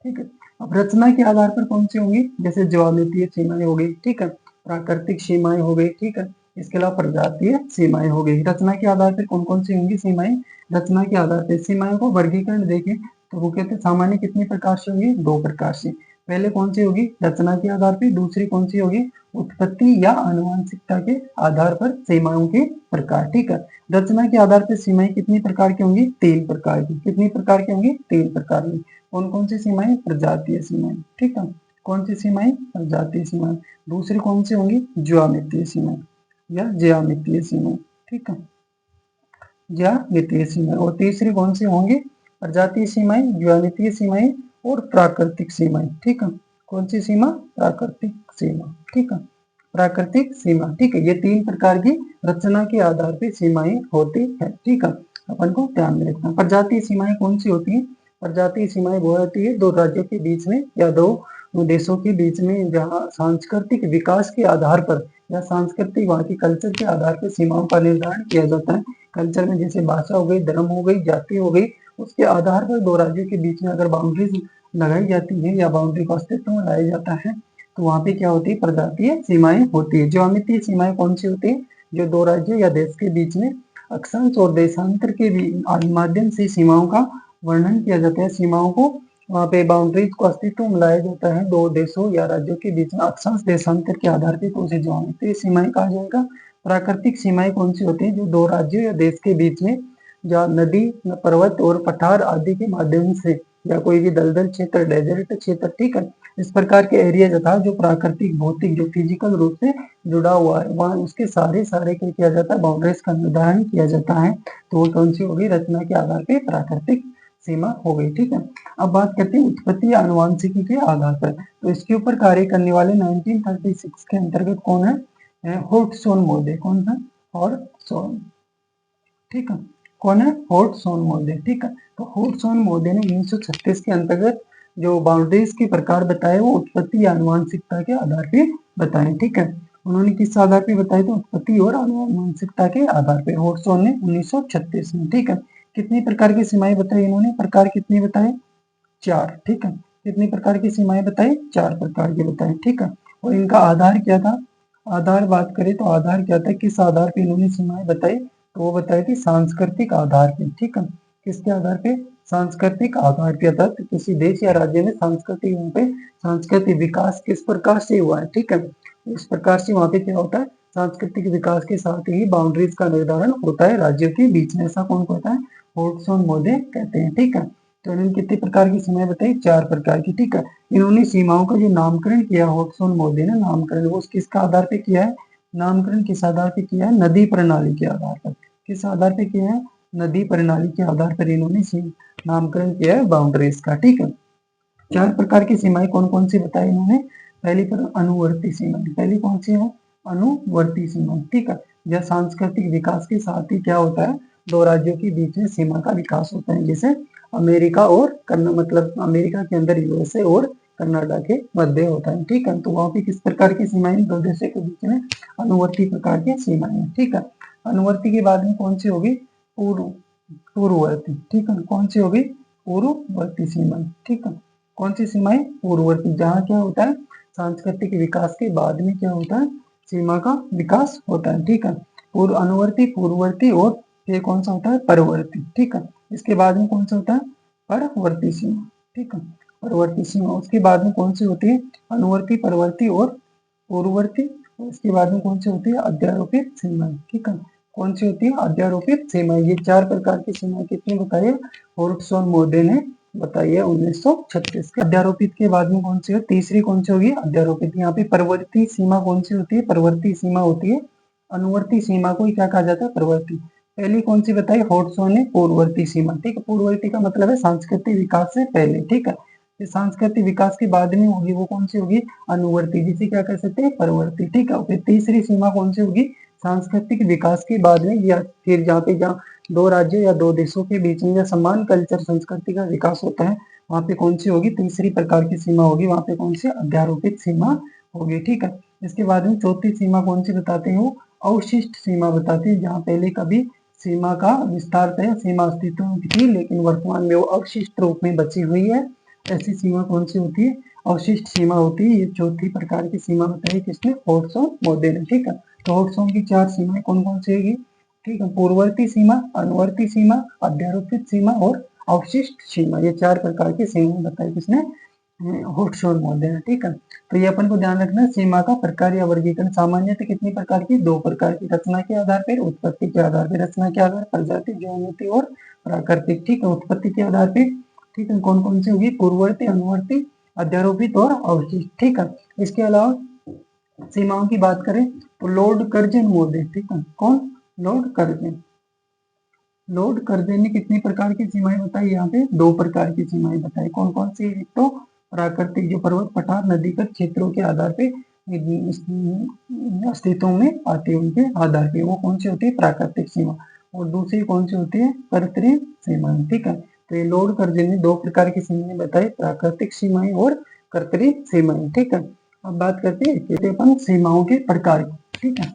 ठीक है। अब रचना के आधार पर कौन सी होंगी? जैसे ज्यामितीय सीमाएं हो गई, ठीक है। प्राकृतिक सीमाएं हो गई, ठीक है। इसके अलावा प्रजातीय सीमाएं हो गई। रचना के आधार पर कौन कौन सी होंगी सीमाएं? रचना के आधार पर सीमाओं को वर्गीकरण देखें तो वो कहते हैं सामान्य कितने प्रकार से होंगी? 2 प्रकार से। पहले कौन सी होगी? रचना के आधार पर। दूसरी कौन सी होगी? उत्पत्ति या आनुवांशिकता के आधार पर सीमाओं के प्रकार, ठीक है। रचना के आधार पर सीमाएं कितनी प्रकार की होंगी? 3 प्रकार की। कितनी प्रकार की होंगी? 3 प्रकार की। कौन कौन सी सीमाएं? प्रजातीय सीमाएं, ठीक है। कौन सी सीमाएं? प्रजातीय सीमाएं। दूसरी कौन सी होंगी? ज्यामितीय सीमाएं या ज्यामितीय सीमाएं, ठीक है। ज्यामितीय सीमाएं। और तीसरी कौन सी होंगी? प्रजातीय सीमाएं, ज्यामितीय सीमाएं और प्राकृतिक सीमाएं, ठीक है। कौन सी सीमा? प्राकृतिक सीमा, ठीक है। प्राकृतिक सीमा। ठीक है, ये 3 प्रकार की रचना के आधार पे सीमाएं होती है। ठीक है, अपन को ध्यान में रखना। प्रजातीय सीमाएं कौन सी होती है? प्रजातीय सीमाएं वो होती है दो राज्यों के बीच में या दो देशों के बीच में जहाँ सांस्कृतिक विकास के आधार पर या सांस्कृतिक वहाँ की कल्चर के आधार पर सीमाओं का निर्धारण किया जाता है। कल्चर में जैसे भाषा हो गई, धर्म हो गई, जाति हो गई, उसके आधार पर दो राज्यों के बीच में अगर बाउंड्रीज लगाई जाती है या बाउंड्री को अस्तित्व में लाया जाता है तो वहाँ पे क्या होती है? प्रजातीय सीमाएं होती है। ज्यामितीय सीमाएं कौन सी होती है? जो दो राज्यों या देश के बीच में अक्षांश और देशांतर के माध्यम से सीमाओं का वर्णन किया जाता है। सीमाओं को वहाँ पे बाउंड्रीज को अस्तित्व में लाया जाता है दो देशों या राज्यों के बीच में अक्षांश देशांतर के आधार पर, तो उसे ज्यामितीय सीमाएं कहा जाएगा। प्राकृतिक सीमाएं कौन सी होती है? जो दो राज्यों या देश के बीच में जहाँ नदी, पर्वत और पठार आदि के माध्यम से या कोई भी दलदल क्षेत्र, डेजर्ट क्षेत्र, ठीक है, इस प्रकार के एरिया तथा जो प्राकृतिक, भौतिक, जो फिजिकल रूप से जुड़ा हुआ है वहाँ उसके सारे क्या किया जाता है? बाउंड्रीज का निर्धारण किया जाता है। तो वो कौन सी होगी? रचना के आधार पे प्राकृतिक सीमा हो गई। ठीक है, अब बात करते हैं उत्पत्ति या आनुवंशिकी के आधार पर। तो इसके ऊपर कार्य करने वाले 1936 के अंतर्गत कौन है? होटसोन-मोदे। कौन सा? होटसोन। ठीक है, कौन है? होटसोन-मोदे। ठीक है, तो होटसोन-मोदे ने 1936 के अंतर्गत जो बाउंड्रीज के प्रकार बताए वो उत्पत्ति या आनुवंशिकता के आधार पे बताए। ठीक है, उन्होंने किस आधार पे बताए? तो उत्पत्ति और आनुवंशिकता के आधार पे होटसोन ने 1936 में। ठीक है, कितनी प्रकार की सीमाएं बताई इन्होंने? प्रकार कितने बताए? 4। ठीक है, कितनी प्रकार की सीमाएं बताई? 4 प्रकार की बताई। ठीक है, और इनका आधार क्या था? आधार बात करें तो आधार क्या था? किस आधार पे इन्होंने सीमाएं बताई? तो वो बताई थी सांस्कृतिक आधार पे। ठीक है, किसके आधार पे? सांस्कृतिक आधार पे, अर्थात किसी देश या राज्य में सांस्कृतिक विकास किस प्रकार से हुआ है। ठीक है, इस प्रकार से वहाँ पे क्या होता है? सांस्कृतिक विकास के साथ ही बाउंड्रीज का निर्धारण होता है राज्यों के बीच में। ऐसा कौन कहता है? होटसोन-मोदे कहते हैं। ठीक है, तो इन्होंने कितने प्रकार की सीमाएं बताई? 4 प्रकार की। ठीक है, इन्होंने सीमाओं का जो नामकरण किया होटसोन-मोदे ने, नामकरण वो किसका आधार पे किया है? नामकरण किस आधार पे किया है? नदी प्रणाली के आधार पर। किस आधार पे किया है? नदी प्रणाली के आधार पर इन्होंने नामकरण किया है बाउंड्रीज का। ठीक है, 4 प्रकार की सीमाएं कौन कौन सी बताई इन्होंने? पहली पर अनुवर्ती सीमा। पहली कौन सी है? अनुवर्ती सीमा। ठीक है, यह सांस्कृतिक विकास के साथ ही क्या होता है? दो राज्यों के बीच में सीमा का विकास होता है, जैसे अमेरिका और मतलब अमेरिका के अंदर यूएसए और कनाडा के मध्य होता है। ठीक है, तो वहाँ पे किस प्रकार की सीमाएं? दो देशों के बीच में अनुवर्ती प्रकार की सीमाएं। ठीक है, अनुवर्ती के बाद में कौन सी होगी? पूर्ववर्ती। ठीक है, कौन सी होगी? पूर्ववर्ती सीमाएं। ठीक है, कौन सी सीमाएं? पूर्ववर्ती, जहाँ क्या होता है? सांस्कृतिक विकास के बाद में क्या होता है? सीमा का विकास होता है। ठीक है, पूर्व अनुवर्ती, पूर्ववर्ती और ये कौन सा होता है? परवर्ती। ठीक है, इसके बाद में कौन सा होता है? परवर्ती सीमा। ठीक है, परवर्ती सीमा। उसके बाद में कौन सी होती है? अनुवर्ती, परवर्ती और पूर्ववर्ती। इसके बाद में कौन सी होती है? अध्यारोपित सीमाएं। ठीक है, कौन सी होती है? अध्यारोपित सीमाएं। ये 4 प्रकार की सीमाएं कितनी बताई है? होटसोन-मोदे ने बताई है 1936 के। अध्यारोपित के बाद में कौन सी है? तीसरी कौन सी होगी? अध्यारोपित। यहाँ पे परवर्ती सीमा कौन सी होती है? परवर्ती सीमा होती है। अनुवर्ती सीमा को ही क्या कहा जाता है? परवर्ती। पहली कौन सी बताई? होटसोन ने पूर्ववर्ती सीमा। ठीक है, पूर्ववर्ती का मतलब है सांस्कृतिक विकास से पहले। ठीक है, सांस्कृतिक विकास के बाद में होगी वो कौन सी होगी? अनुवर्ती, जिसे क्या कह सकते हैं? परवर्ती। ठीक है, फिर तीसरी सीमा कौन सी होगी? सांस्कृतिक विकास के बाद में या फिर जहाँ दो राज्यों या दो देशों के बीच में या समान कल्चर, संस्कृति का विकास होता है, वहाँ पे कौन सी होगी? तीसरी प्रकार की सीमा होगी। वहाँ पे कौन सी? अध्यारोपित सीमा होगी। ठीक है, इसके बाद में चौथी सीमा कौन सी बताते हैं? वो अवशिष्ट सीमा बताती है, जहाँ पहले कभी सीमा का विस्तार तय सीमा अस्तित्व में थी लेकिन वर्तमान में वो अवशिष्ट रूप में बची हुई है। ऐसी सीमा कौन सी होती है? अवशिष्ट सीमा होती है। ये चौथी प्रकार की सीमा बताई किसने? होटसोन-मोदे ने। ठीक है, तो होटसोन की 4 सीमाएं कौन कौन सी होगी? ठीक है, पूर्ववर्ती सीमा, अनुवर्ती सीमा, अध्यारोपित सीमा और अवशिष्ट सीमा। ये 4 प्रकार की सीमा बताई किसने? होटसोन-मोदे ने। ठीक है, तो ये अपन को ध्यान रखना है। सीमा का प्रकार या वर्गीकरण सामान्यतः कितनी प्रकार की? 2 प्रकार की। रचना के आधार पर, उत्पत्ति के आधार पर। रचना के आधार पर प्रजाति, ज्यामिति और प्राकृतिक। ठीक है, उत्पत्ति के आधार पे ठीक है कौन कौन सी होगी? पूर्ववर्ती, अनुवर्ती, अध्यारोपित और अवशिष्ट। ठीक है, इसके अलावा सीमाओं की बात करें तो लॉर्ड कर्जन-मोदे। ठीक है, कौन? Lord Curzon. लॉर्ड कर्जन ने कितनी प्रकार की सीमाएं बताई? यहाँ पे 2 प्रकार की सीमाएं बताई। कौन कौन सी? एक तो प्राकृतिक, जो पर्वत, पठार, नदीगत क्षेत्रों के आधार पे अस्तित्व में आती है उनके आधार पे। वो कौन सी होती है? प्राकृतिक सीमा। और दूसरी कौन सी होती है? कृत्रिम सीमाएं। ठीक है, तो ये लॉर्ड कर्जन ने दो प्रकार की सीमाएं बताई, प्राकृतिक सीमाएं और कृत्रिम सीमाएं। ठीक है, अब बात करते हैं कि अपन सीमाओं के प्रकार की। ठीक है,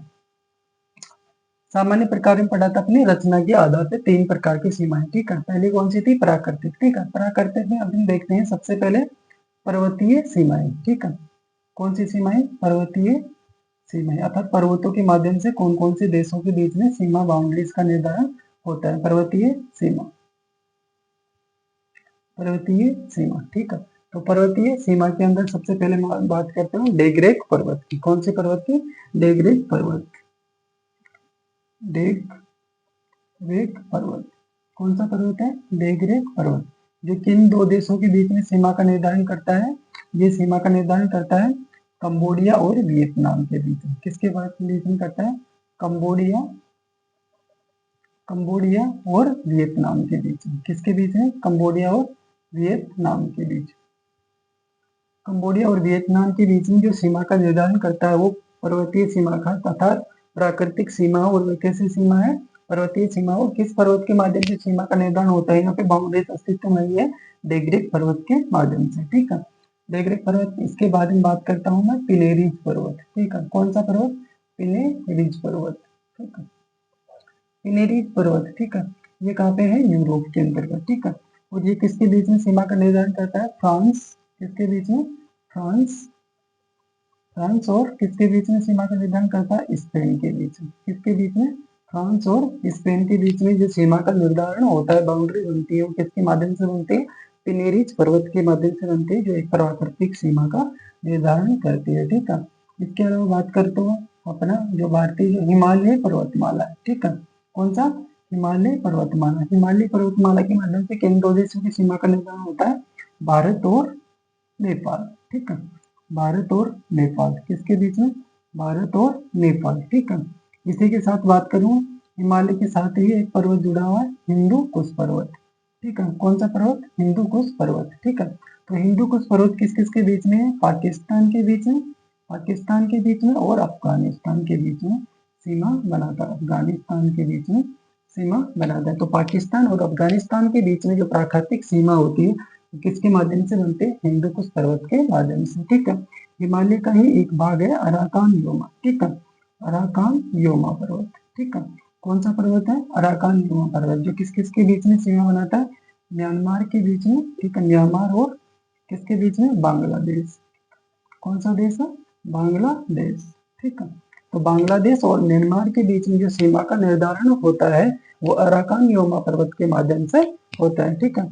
सामान्य प्रकार में पढ़ा था अपनी रचना के आधार पे तीन प्रकार की सीमाएं। ठीक है, पहली कौन सी थी? प्राकृतिक। ठीक है, प्राकृतिक में अपन देखते हैं सबसे पहले पर्वतीय सीमाएं। ठीक है, कौन सी सीमाएं? पर्वतीय सीमाएं, अर्थात पर्वतों के माध्यम से कौन कौन से देशों के बीच में सीमा बाउंड्रीज का निर्धारण होता है। पर्वतीय सीमा, पर्वतीय सीमा। ठीक है, तो पर्वतीय सीमा के अंदर सबसे पहले मैं बात करता हूँ डेग्रेक पर्वत की। कौन से पर्वत की? डेग्रेक पर्वत। डेग्रेक पर्वत कौन सा पर्वत है? डेग्रेक पर्वत, जो किन दो देशों के बीच में सीमा का निर्धारण करता है? ये सीमा का निर्धारण करता है कंबोडिया और वियतनाम के बीच में। किसके बीच में करता है? कंबोडिया, कंबोडिया और वियतनाम के बीच में। किसके बीच में? कंबोडिया और वियतनाम के बीच। कंबोडिया और वियतनाम के बीच में जो सीमा का निर्धारण करता है वो पर्वतीय सीमा का तथा प्राकृतिक सीमा। और वो कैसी सीमा है? पर्वतीय सीमा। और किस पर्वत के माध्यम से सीमा का निर्धारण होता है? यहाँ पे बाउंड्रीज अस्तित्व में है डेग्रेक पर्वत के माध्यम से। ठीक है, डेग्रेक पर्वत। इसके बाद में बात करता हूँ मैं पिनेरीज पर्वत। ठीक है, कौन सा पर्वत? पिनेरीज पर्वत। ठीक है, पिनेरीज पर्वत। ठीक है, ये कहाँ पे है? यूरोप के अंतर्गत। ठीक है, और ये किसके बीच में सीमा का निर्धारण करता है? फ्रांस। किसके बीच में? फ्रांस, फ्रांस और किसके बीच में सीमा का निर्धारण करता है? स्पेन के बीच में। किसके बीच में? फ्रांस और स्पेन के बीच में जो सीमा का निर्धारण होता है, बाउंड्री बनती है, वो किसके माध्यम से बनती है? पिनेरीज पर्वत के माध्यम से बनती है, जो एक प्राकृतिक सीमा का निर्धारण करती है। ठीक है, इसके अलावा बात करते हो अपना जो भारतीय जो हिमालय पर्वतमाला है। ठीक है, कौन सा? हिमालय पर्वतमाला। हिमालय पर्वतमाला के माध्यम से किन दो देशों की सीमा का निर्धारण होता है? भारत और नेपाल। ठीक है, भारत और नेपाल। किसके बीच में? भारत और नेपाल। ठीक है, इसी के साथ बात करूं, हिमालय के साथ ही एक पर्वत जुड़ा हुआ है, हिंदू कुश पर्वत। ठीक है, कौन सा पर्वत? हिंदू कुश पर्वत। ठीक है, तो हिंदू कुश पर्वत किस किस के बीच में है? पाकिस्तान के बीच में, पाकिस्तान के बीच में और अफगानिस्तान के बीच में सीमा बनाता है। अफगानिस्तान के बीच में सीमा बनाता है। तो पाकिस्तान और अफगानिस्तान के बीच में जो प्राकृतिक सीमा होती है किसके माध्यम से बनते हैं? हिंदू कुश पर्वत के माध्यम से। ठीक है, हिमालय का ही एक भाग है अराकान योमा। ठीक है, अराकान योमा पर्वत। ठीक है, कौन सा पर्वत है? अराकान योमा पर्वत, जो किस किस के बीच में सीमा बनाता है? म्यांमार के बीच में। ठीक है, म्यांमार और किसके बीच में? बांग्लादेश। कौन सा देश है? बांग्लादेश। ठीक है, तो बांग्लादेश और म्यांमार के बीच में जो सीमा का निर्धारण होता है वो अराकान योमा पर्वत के माध्यम से होता है। ठीक है,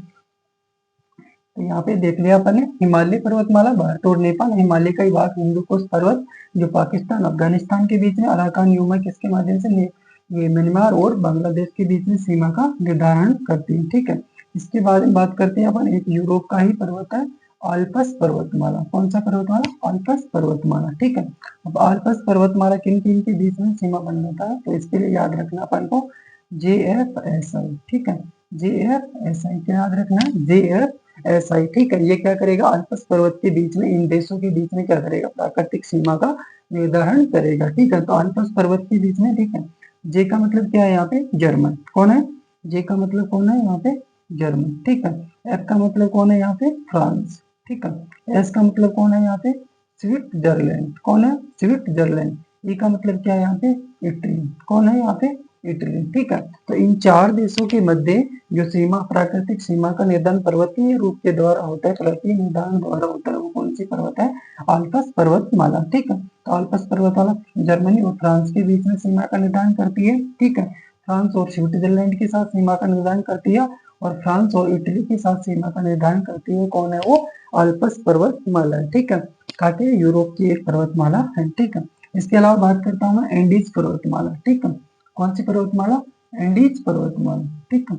तो यहाँ पे देख लिया अपन ने हिमालय पर्वतमाला भारत और नेपाल, हिमालय का ही भाग हिंदू कुश पर्वत जो पाकिस्तान अफगानिस्तान के बीच में, अराकान योमा किसके माध्यम से? ये म्यांमार और बांग्लादेश के बीच में सीमा का निर्धारण करती है। ठीक है, इसके बाद में बात करते हैं अपन एक यूरोप का ही पर्वत है आल्पस पर्वतमाला। कौन सा पर्वतमाला? आल्पस पर्वतमाला। ठीक है, अब आल्पस पर्वतमाला किन किन के बीच में सीमा बनाता है? तो इसके लिए याद रखना अपन को JFSI। ठीक है, JFSI क्या याद रखना है? JFSI। ठीक है, ये क्या करेगा? अल्पस पर्वत के बीच में इन देशों के बीच में क्या करेगा? प्राकृतिक सीमा का निर्धारण करेगा। ठीक है, तो अल्पस पर्वत के बीच में। ठीक है, जे का मतलब क्या है यहाँ पे? जर्मन। कौन है? जे का मतलब कौन है यहाँ पे? जर्मन। ठीक है, एफ का मतलब कौन है यहाँ पे? फ्रांस। ठीक है, एस का मतलब कौन है यहाँ पे? स्विट्जरलैंड। कौन है? स्विट्जरलैंड। ई का मतलब क्या है यहाँ पे? इटली। कौन है यहाँ पे? इटली। ठीक है, तो इन चार देशों के मध्य जो सीमा, प्राकृतिक सीमा का निर्धारण पर्वतीय रूप के द्वारा होता है, पर्वतीय निर्धारण द्वारा होता है, वो कौन सी पर्वत है? आल्पस पर्वतमाला। ठीक है, तो आल्पस पर्वतमाला जर्मनी और फ्रांस के बीच में सीमा का निर्धारण करती है। ठीक है, फ्रांस और स्विट्जरलैंड के साथ सीमा का निर्धारण करती है और फ्रांस और इटली के साथ सीमा का निर्धारण करती है। कौन है वो? आल्पस पर्वतमाला है। ठीक है, काटे यूरोप की एक पर्वतमाला है। ठीक है, इसके अलावा बात करता हूँ मैं एंडीज पर्वतमाला। ठीक है, कौन सी पर्वतमाला? एंडीज पर्वतमाला। ठीक है,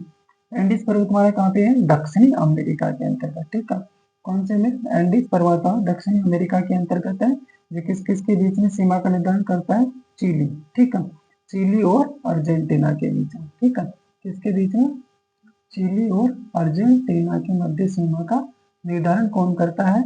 एंडीज पर्वतमाला कहाँ पे है? दक्षिणी अमेरिका के अंतर्गत। ठीक है, कौन से में? एंडीज पर्वतमाला दक्षिणी अमेरिका के अंतर्गत है। जो किस किस के बीच में सीमा का निर्धारण करता है? चिली। ठीक है, चिली और अर्जेंटीना के बीच में। ठीक है, किसके बीच में? चिली और अर्जेंटीना के मध्य सीमा का निर्धारण कौन करता है?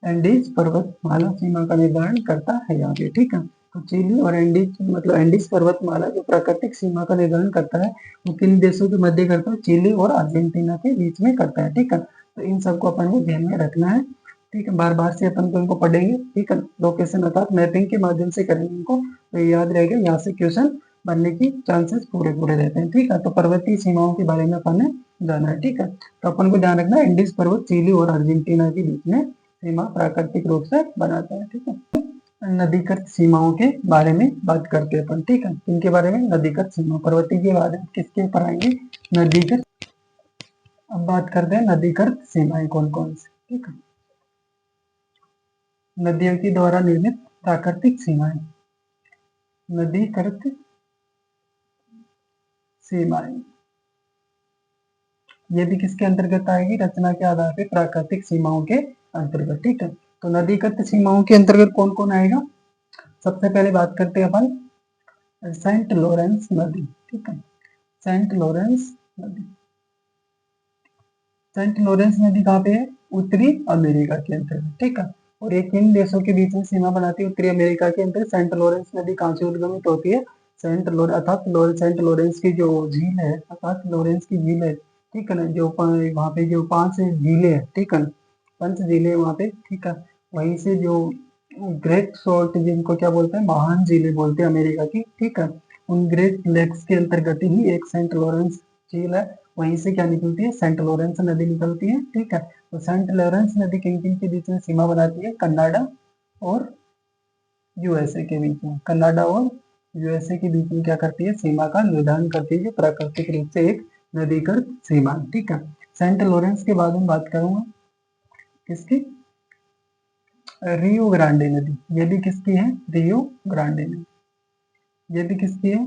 एंडीज पर्वतमाला सीमा का निर्धारण करता है यहाँ पे, ठीक है। तो चिली और एंडीज मतलब एंडीज पर्वतमाला जो प्राकृतिक सीमा का निर्धारण करता है वो किन देशों के मध्य करता है, चिली और अर्जेंटीना के बीच में करता है, ठीक है। तो इन सबको अपन को ध्यान में रखना है, ठीक है। बार बार से अपन को इनको पढ़ेंगे, ठीक है। लोकेशन अर्थात मैपिंग के माध्यम से करेंगे इनको, तो याद रहेगा, यहाँ से क्वेश्चन बनने की चांसेस पूरे पूरे रहते हैं, ठीक है। तो पर्वतीय सीमाओं के बारे में अपन ने जाना है, ठीक है। तो अपन को ध्यान रखना है एंडीज पर्वत चिली और अर्जेंटीना के बीच में सीमा प्राकृतिक रूप से बनाता है, ठीक है। नदीकृत सीमाओं के बारे में बात करते हैं अपन, ठीक है। इनके बारे में नदीकृत सीमा पर्वतीय के बारे में किसके ऊपर आएंगे, नदीकृत। अब बात करते हैं नदीकृत सीमाएं कौन कौन सी, ठीक है। नदियों के द्वारा निर्मित प्राकृतिक सीमाएं, नदीकृत सीमाएं ये भी किसके अंतर्गत आएगी, रचना के आधार पर प्राकृतिक सीमाओं के अंतर्गत, ठीक है। तो नदीकृत सीमाओं के अंतर्गत कौन कौन आएगा, सबसे पहले बात करते हैं अपन सेंट लॉरेंस नदी, ठीक है। सेंट लॉरेंस नदी, सेंट लॉरेंस नदी कहाँ पे है, उत्तरी अमेरिका के अंतर्गत, ठीक है। और ये किन देशों के बीच में सीमा बनाती है, उत्तरी अमेरिका के अंदर। सेंट लॉरेंस नदी कहाँ से उद्गमित होती है, सेंट लॉरेंस अर्थात सेंट लॉरेंस की जो झील है, अर्थात लॉरेंस की झील है, ठीक है ना, जो वहाँ पे जो 5 झीलें है, ठीक है, 5 झीलें वहाँ पे, ठीक है। वहीं से जो ग्रेट सॉल्ट जिनको क्या बोलते हैं, महान झीलें बोलते हैं अमेरिका की, ठीक है, उन ग्रेट लेक्स के अंतर्गत ही एक सेंट लॉरेंस झील है, वहीं से क्या निकलती है, सेंट लॉरेंस नदी निकलती है, ठीक है। तो सेंट लॉरेंस नदी किन किन के बीच में सीमा बनाती है, कनाडा और यूएसए के बीच में, कनाडा और यूएसए के बीच में क्या करती है, सीमा का निर्धारण करती है, जो प्राकृतिक रूप से एक नदीकृत सीमा, ठीक है। सेंट लॉरेंस के बाद में बात करूंगा किसकी, रियो ग्रांडे नदी, ये भी किसकी है, रियो ग्रांडे नदी, ये भी किसकी है,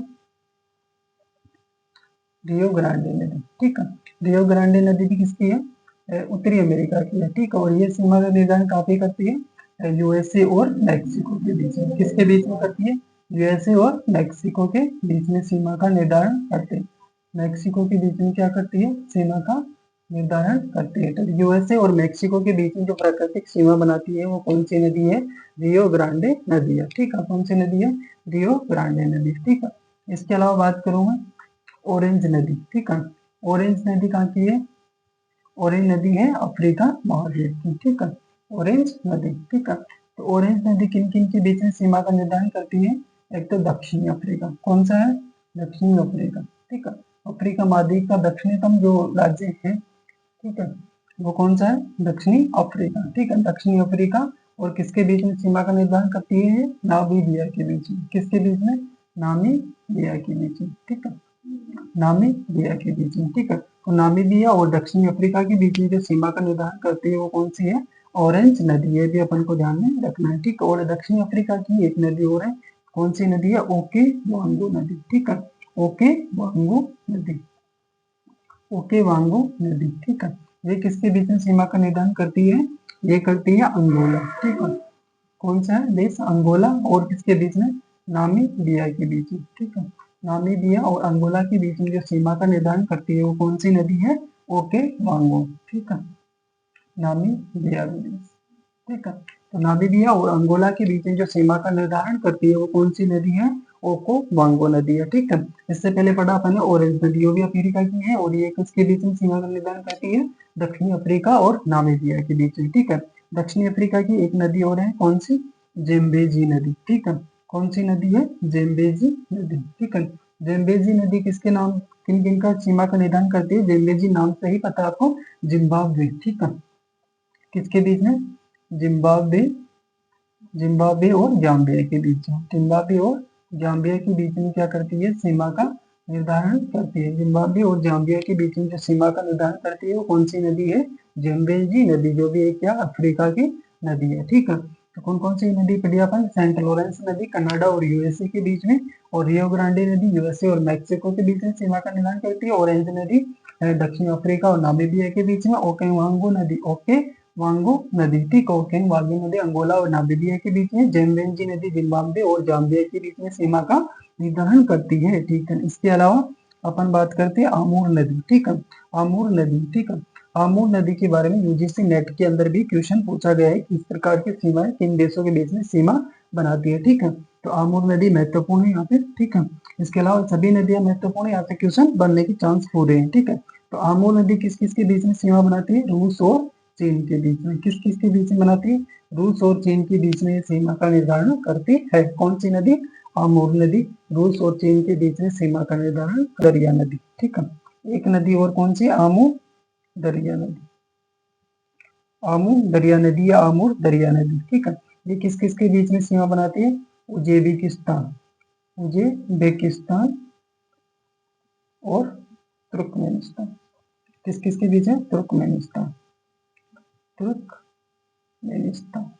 रियो ग्रांडे नदी, ठीक है। रियो ग्रांडे नदी भी किसकी है, उत्तरी अमेरिका की है, ठीक है। और ये सीमा का निर्धारण काफी करती है यूएसए और मैक्सिको के बीच में, किसके बीच में करती है, यूएसए और मैक्सिको के बीच में सीमा का निर्धारण करते हैं, मैक्सिको के बीच में क्या करती है, सीमा का निर्धारण करती है। तो यूएसए और मैक्सिको के बीच में जो प्राकृतिक सीमा बनाती है वो कौन सी नदी है, रियो ग्रांडे नदी है, ठीक है। कौन सी नदी है, रियो ग्रांडे नदी, ठीक है। इसके अलावा बात करूंगा ऑरेंज नदी, ठीक है। ऑरेंज नदी कहाँ की है, ऑरेंज नदी है अफ्रीका महाद्वीप की, ठीक है, ऑरेंज नदी, ठीक है। तो ऑरेंज नदी किन किन के बीच में सीमा का निर्धारण करती है, एक तो दक्षिणी अफ्रीका, कौन सा है, दक्षिणी अफ्रीका, ठीक है। अफ्रीका महाद्वीप का दक्षिणतम जो राज्य है, ठीक है, वो कौन सा है, दक्षिणी अफ्रीका, ठीक है। दक्षिणी अफ्रीका और किसके बीच में सीमा का निर्धारण करती है, नामीबिया के बीच में, किसके बीच में, नामीबिया के बीच में, ठीक है, नामीबिया के बीच में, ठीक है। तो नामीबिया और दक्षिणी अफ्रीका के बीच में जो सीमा का निर्धारण करती है वो कौन सी है, ऑरेंज नदी, ये भी अपन को ध्यान में रखना है, ठीक है। और दक्षिणी अफ्रीका की एक नदी और है, कौन सी नदी है, ओके वांगो नदी, ठीक है, ओके वांगो नदी, ओके वांगो नदी, ठीक है। ये किसके बीच में सीमा का निर्धारण करती है, ये करती है अंगोला, ठीक है। कौन सा है देश, अंगोला, और किसके बीच में, नामीबिया के बीच में, ठीक है। नामीबिया और अंगोला के बीच में जो सीमा का निर्धारण करती है वो कौन सी नदी है, ओके वांगो, ठीक है, नामीबिया के बीच, ठीक है। तो नामीबिया और अंगोला के बीच में जो सीमा का निर्धारण करती है वो कौन सी नदी है, ओको वांगो नदी है, ठीक है। इससे पहले पढ़ा अपन ने ऑरेंज नदी, वो भी अफ्रीका की है, और ये किसके बीच में सीमा का निर्धारण करती है, दक्षिणी अफ्रीका और नामीबिया के बीच में, ठीक है। दक्षिणी अफ्रीका की एक नदी और है, कौन सी, जेम्बेजी नदी, ठीक है। कौन सी नदी है, जेम्बेजी नदी, ठीक है। जेम्बेजी नदी किसके नाम, किन किन का सीमा का निर्धारण करती है, जेम्बेजी नाम से ही पता आपको, जिम्बाब्वे, ठीक है, किसके बीच में, जिम्बाब्वे, जिम्बाब्वे और जाम्बिया के बीच में, जिम्बाब्वे और जाम्बिया के बीच में क्या करती है, सीमा का निर्धारण करती है। जिम्बाब्वे और जाम्बिया के बीच में जो सीमा का निर्धारण करती है वो कौन सी नदी है, जेम्बेजी नदी, जो भी एक क्या अफ्रीका की नदी है, ठीक है। तो कौन कौन सी नदी पढ़ी अपन, सेंट लॉरेंस नदी कनाडा और यूएसए के बीच में, और रियो ग्रांडे नदी यूएसए और मैक्सिको के बीच में सीमा का निर्धारण करती है, ऑरेंज नदी दक्षिण अफ्रीका और नामीबिया के बीच में, ओकेवांगो नदी, ओके वांगो नदी, ठीक, ओकेन वांगो नदी अंगोला और नामीबिया के बीच में, जेम्बेजी नदी जिम्बाब्वे और जाम्बिया के बीच में सीमा का निर्धारण करती है, ठीक है। इसके अलावा अपन बात करते हैं आमूर नदी, ठीक है, आमूर नदी, ठीक है। आमूर नदी के बारे में यूजीसी नेट के अंदर भी क्वेश्चन पूछा गया है कि इस प्रकार की सीमाएं किन देशों के बीच में सीमा बनाती है। ठीक है, तो आमूर नदी महत्वपूर्ण है यहाँ पे। ठीक है, इसके अलावा सभी नदियां महत्वपूर्ण है, यहाँ पे क्वेश्चन बनने की चांस पूरे हैं। ठीक है, तो आमूर नदी किस किस के बीच में सीमा बनाती है? रूस और चीन के बीच में। किस किस के बीच में बनाती है? रूस और चीन के बीच में सीमा का निर्धारण करती है। कौन सी नदी? आमूर नदी रूस और चीन के बीच में सीमा का निर्धारण। दरिया नदी। ठीक है, एक नदी और कौन सी? आमू दरिया नदी। आमू दरिया नदी या आमूर दरिया नदी। ठीक है, ये किस किस के बीच में सीमा बनाती है? उज्बेकिस्तान, उज्बेकिस्तान और तुर्कमेनिस्तान। किस किस के बीच है? Turkmenistan, Turkmenistan.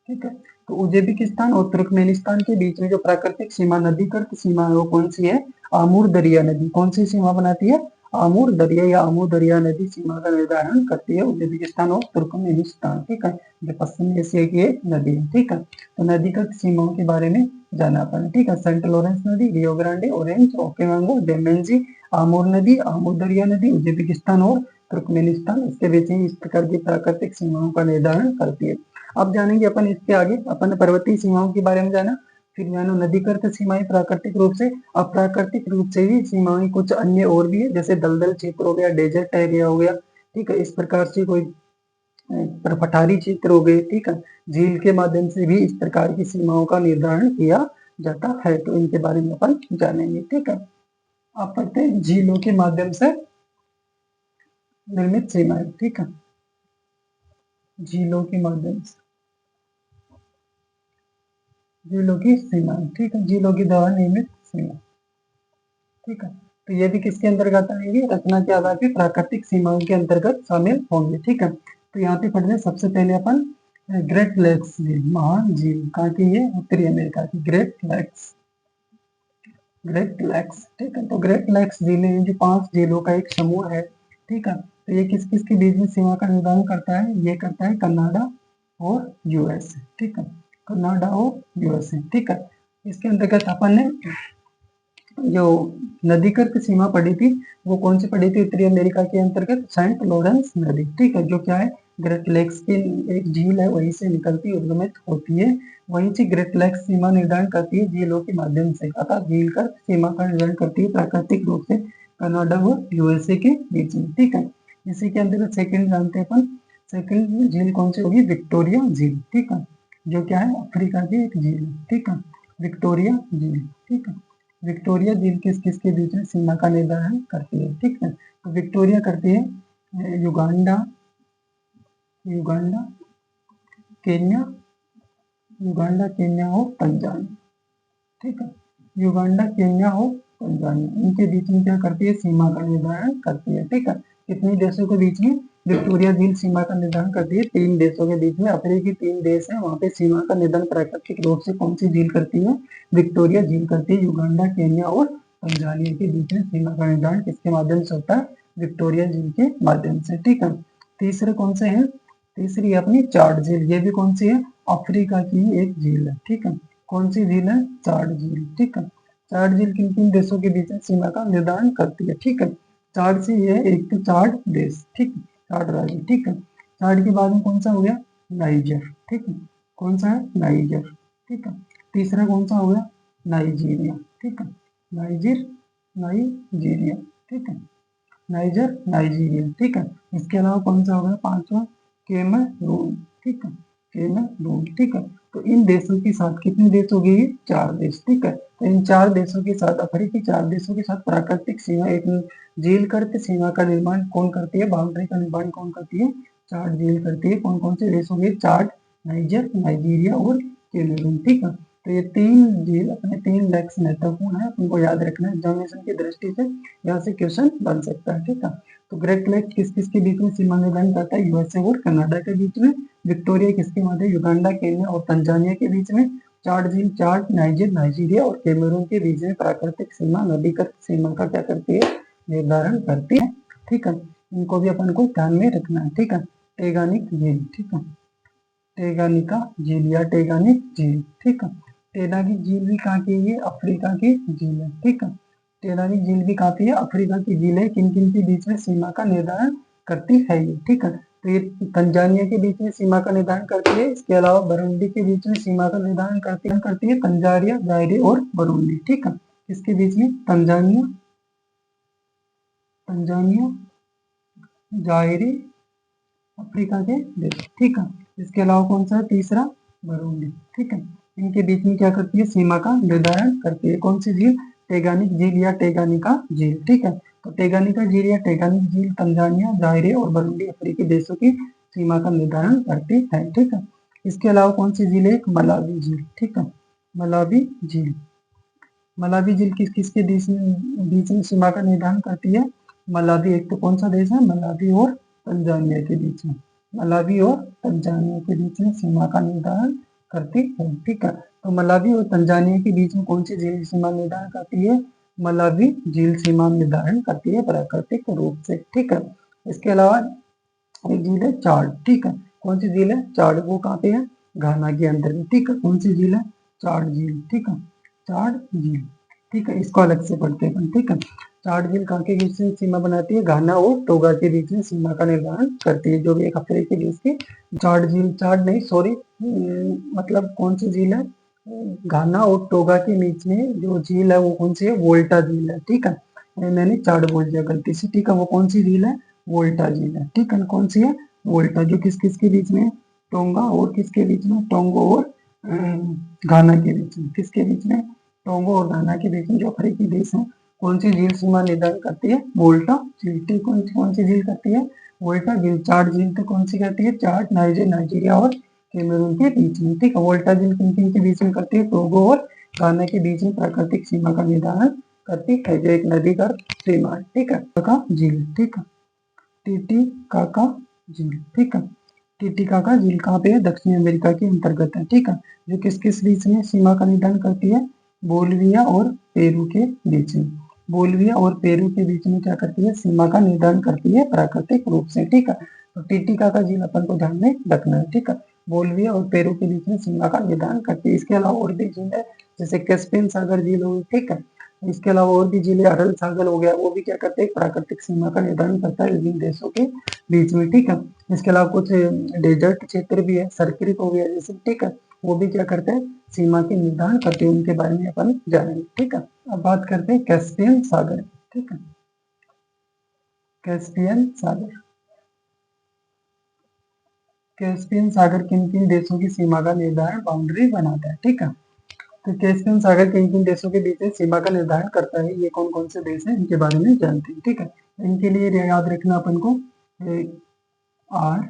ठीक है, तो उज्बेकिस्तान और तुर्कमेनिस्तान के बीच में जो प्राकृतिक सीमा, नदीकृत सीमा है, वो कौन सी है? आमूर दरिया नदी। कौन सी सीमा बनाती है? आमूर दरिया या आमू दरिया नदी सीमा का निर्धारण करती है उज्बेकिस्तान और तुर्कमेनिस्तान। ठीक है, जो पश्चिमी एशिया की एक नदी है। ठीक है, तो नदीकृत सीमाओं के बारे में जाना अपन। ठीक है, सेंट लॉरेंस नदी, रियो ग्रांडे, ओरेंज, ओकेमांगो, डेमेंजी, आमूर नदी, आमूर दरिया नदी उज्बेकिस्तान और तुर्कमेनिस्तान, इसके बीच में इस प्रकार की प्राकृतिक सीमाओं का निर्धारण करती है। अब जानेंगे अपन इसके आगे, अपन पर्वतीय सीमाओं के बारे में जाना, फिर जानो नदीकृत सीमाएं प्राकृतिक रूप से, अप्राकृतिक रूप से भी सीमाएं कुछ अन्य और भी है, जैसे दलदल क्षेत्र हो गया, डेजर्ट एरिया हो गया। ठीक है, इस प्रकार से कोई पठारी क्षेत्र हो गए। ठीक है, झील के माध्यम से भी इस प्रकार की सीमाओं का निर्धारण किया जाता है, तो इनके बारे में अपन जानेंगे। ठीक है, आप पढ़ते हैं झीलों के माध्यम से निर्मित सीमाएं। ठीक है, झीलों के माध्यम से झीलों की सीमाएं। ठीक है, झीलों की द्वारा निर्मित सीमा। ठीक है, तो ये भी किसके अंतर्गत आएंगे? रचना के आधार पर प्राकृतिक सीमाओं के अंतर्गत शामिल होंगे। ठीक है, तो यहाँ पे पढ़ने सबसे पहले अपन ग्रेट लेक्स झील, महान झील, कहाँ की? ये उत्तरी अमेरिका की ग्रेट लेक्स, ग्रेट लेक्स। ठीक है, तो ग्रेट लेक्स झीलें जो 5 झीलों का एक समूह है। ठीक है, तो ये किस किस के बीच में सीमा का निर्धारण करता है? ये करता है कनाडा और यूएसए। ठीक है, कनाडा और यूएसए। ठीक है, इसके अंतर्गत अपन ने जो नदीकृत सीमा पड़ी थी वो कौन सी पड़ी थी? उत्तरी अमेरिका के अंतर्गत सेंट लॉरेंस नदी। ठीक है, जो क्या है? ग्रेट लेक्स की एक झील है, वहीं से निकलती उद्गमित होती है, वहीं से ग्रेट लेक्स सीमा निर्धारण करती है झीलों के माध्यम से, अर्थात झील कर सीमा का निर्धारण करती है प्राकृतिक रूप से कनाडा और यूएसए के बीच में। ठीक है, इसी के अंतर्गत सेकंड जानते हैं अपन, सेकंड झील कौन सी होगी? विक्टोरिया झील। ठीक है, जो क्या है? अफ्रीका की एक झील है। ठीक है, विक्टोरिया झील। ठीक है, विक्टोरिया झील किस किस के बीच में सीमा का निर्धारण करती है? ठीक है, तो विक्टोरिया करती है Uganda, Uganda, Kenya, Uganda, Kenya और तंजानिया। ठीक है, युगांडा, केन्या और तंजानिया, इनके बीच में क्या करती है? सीमा का निर्धारण करती है। ठीक है, कितने देशों के बीच में विक्टोरिया झील सीमा का निर्धारण करती है? 3 देशों के बीच में। अफ्रीकी 3 देश है, वहां पे सीमा का निर्धारण प्राकृतिक रूप से कौन सी झील करती है? विक्टोरिया झील करती है। युगांडा, केन्या और तंजानिया के बीच में सीमा का निर्धारण किसके माध्यम से होता है? विक्टोरिया झील के माध्यम से। ठीक है, तीसरे कौन से हैं? तीसरी अपनी चाड झील, ये भी कौन सी है? अफ्रीका की एक झील है। ठीक है, कौन सी झील है? चाड झील। ठीक है, चाड झील किन किन देशों के बीच में सीमा का निर्धारण करती है? ठीक है, चाड से ये एक तो चाड देश, ठीक है, चाड राज्य। ठीक है, चाड के बाद में कौन सा हो गया? नाइजर। ठीक है, कौन सा है? नाइजर। ठीक है, तीसरा कौन सा हो गया? नाइजीरिया। ठीक है, नाइजर, नाइजीरिया। ठीक है, नाइजर, नाइजीरिया। ठीक है, इसके अलावा कौन सा हो गया? 5वां कैमरून। ठीक है, कैमरून। ठीक है, तो इन देशों के साथ कितने देश हो गए? 4 देश। ठीक है, तो इन 4 देशों के साथ, अफ्रीकी 4 देशों के साथ प्राकृतिक सीमा, एक झील करके सीमा का निर्माण कौन करती है? बाउंड्री का निर्माण कौन करती है? चाड झील करती है। कौन कौन से देश हो गए? चाड, नाइजर, नाइजीरिया और कैमरून। ठीक है, तो ये 3 झील, अपने 3 लेक्स महत्वपूर्ण है, उनको याद रखना है एग्जामिनेशन की दृष्टि से, यहाँ से क्वेश्चन बन सकता है। ठीक है, तो ग्रेट लेक किस किस के बीच में सीमा निर्धारण करता है? यूएसए और कनाडा के बीच में। विक्टोरिया किसके मध्य? युगांडा, केन्या और तंजानिया के बीच में। चाड झील चाड, नाइजर, नाइजीरिया और कैमरून के बीच में प्राकृतिक सीमा, नदीकृत सीमा का क्या करती है? निर्धारण करती है। ठीक है, इनको भी अपन को ध्यान में रखना है। ठीक है, टेगानिक झील। ठीक है, टेगानिका झील या टेगानिक झील। ठीक है, टेगानिक झील भी कहाँ की है? अफ्रीका की झील है। ठीक है, टेगानिक झील भी काफी है, अफ्रीका की झील है। किन किन के बीच में सीमा का निर्धारण करती है ये, ठीक है। तो ये तंजानिया के बीच में सीमा का निर्धारण करती है। इसके अलावा बुरुंडी के बीच में सीमा का निर्धारण करती है तंजानिया, जायरे और बुरुंडी, ठीक है। इसके बीच में तंजानिया, जायरे, अफ्रीका के देश, ठीक है। इसके अलावा कौन सा है तीसरा, बुरुंडी, ठीक है। इनके बीच में क्या करती है, सीमा का निर्धारण करती है। कौन सी झील, टेगानिक झील या टेगानिका झील, ठीक है। तो टेगानिका झील या टेगानिक झील तंजानिया, जायरे और बुरुंडी अफ्रीकी देशों की सीमा का निर्धारण करती है, ठीक है। इसके अलावा कौन सी झील है, मलावी झील, ठीक है। मलावी झील, मलावी झील किस किसके बीच में सीमा का निर्धारण करती है, मलावी, एक तो कौन सा देश है, मलावी और तंजानिया के बीच में, मलावी और तंजानिया के बीच में सीमा का निर्धारण करती है, ठीक है। तो मलावी और तंजानिया के बीच में कौन सी झील सीमा निर्धारण करती है, मलावी झील सीमा निर्धारण करती है प्राकृतिक रूप से, ठीक है। इसके अलावा एक झील है चाड, ठीक है। कौन सी झील है, चाड, वो कहाँ पे है, घाना के अंतर्गत, ठीक है। कौन सी झील है, चाड झील, ठीक है, चाड झील, ठीक है। इसको अलग से पढ़ते हैं, ठीक है। चाड झील कहाँ के बीच में सीमा बनाती है, घाना और टोगा के बीच में सीमा का निर्धारण करती है, जो भी एक अफ्रीकी देश की चाड झील, चाड नहीं सॉरी, मतलब कौन सी झील है, घाना और टोगा के बीच में जो झील है वो कौन सी है, वोल्टा झील है, ठीक है। मैंने चाड बोल दिया गलती से, ठीक है। वो कौन सी झील है, वोल्टा झील है, ठीक है। कौन सी है, वोल्टा, जो किस किस के बीच में, टोंगा और किसके बीच में, टोंगो और घाना के बीच में, किसके बीच में, टोंगो और घाना के बीच में, जो अफ्रीकी देश है। कौन सी झील सीमा निर्धारण करती है, वोल्टा झील, ठीक। कौन सी झील करती है, वोल्टा झील। चाड झील तो कौन सी करती है, चाड नाइजीरिया और कैमरून के बीच में, ठीक है। वोल्टा झील किन किन के बीच में करती है, टोगो और घाना के बीच में प्राकृतिक सीमा का निर्धारण करती है, जो एक नदी का सीमा है, ठीक है, का झील, ठीक है। टीटीकाका झील, ठीक है। टीटीकाका झील कहाँ पे है, दक्षिण अमेरिका के अंतर्गत है, ठीक है। जो किस किस बीच में सीमा का निर्धारण करती है, बोलिविया और पेरू के बीच में, बोलिविया और पेरू के बीच में क्या करती है, सीमा का निर्धारण करती है प्राकृतिक रूप से, ठीक है। तो टीटीकाका झील अपन को ध्यान में रखना है, ठीक है। बोलिविया और पेरू के बीच में सीमा का निर्धारण करती है। इसके अलावा और भी झील है, जैसे कैस्पियन सागर झील हो, ठीक है। इसके अलावा और भी झीलें, अरल सागर हो गया, वो भी क्या करते हैं, प्राकृतिक सीमा का निर्धारण करता है विभिन्न देशों के बीच में, ठीक है। इसके अलावा कुछ डेजर्ट क्षेत्र भी है, सर्किट हो गया जैसे, ठीक है, वो भी क्या करते हैं, सीमा के निर्धारण करते हैं, उनके बारे में अपन जानेंगे, ठीक है। अब बात करते हैं कैस्पियन सागर, ठीक है। कैस्पियन सागर, कैस्पियन सागर किन किन देशों की सीमा का निर्धारण, बाउंड्री बनाता है, ठीक है। तो कैस्पियन सागर किन किन देशों के बीच में सीमा का निर्धारण करता है, ये कौन कौन से देश हैं, इनके बारे में जानते हैं, ठीक है। इनके लिए याद रखना अपन को, आर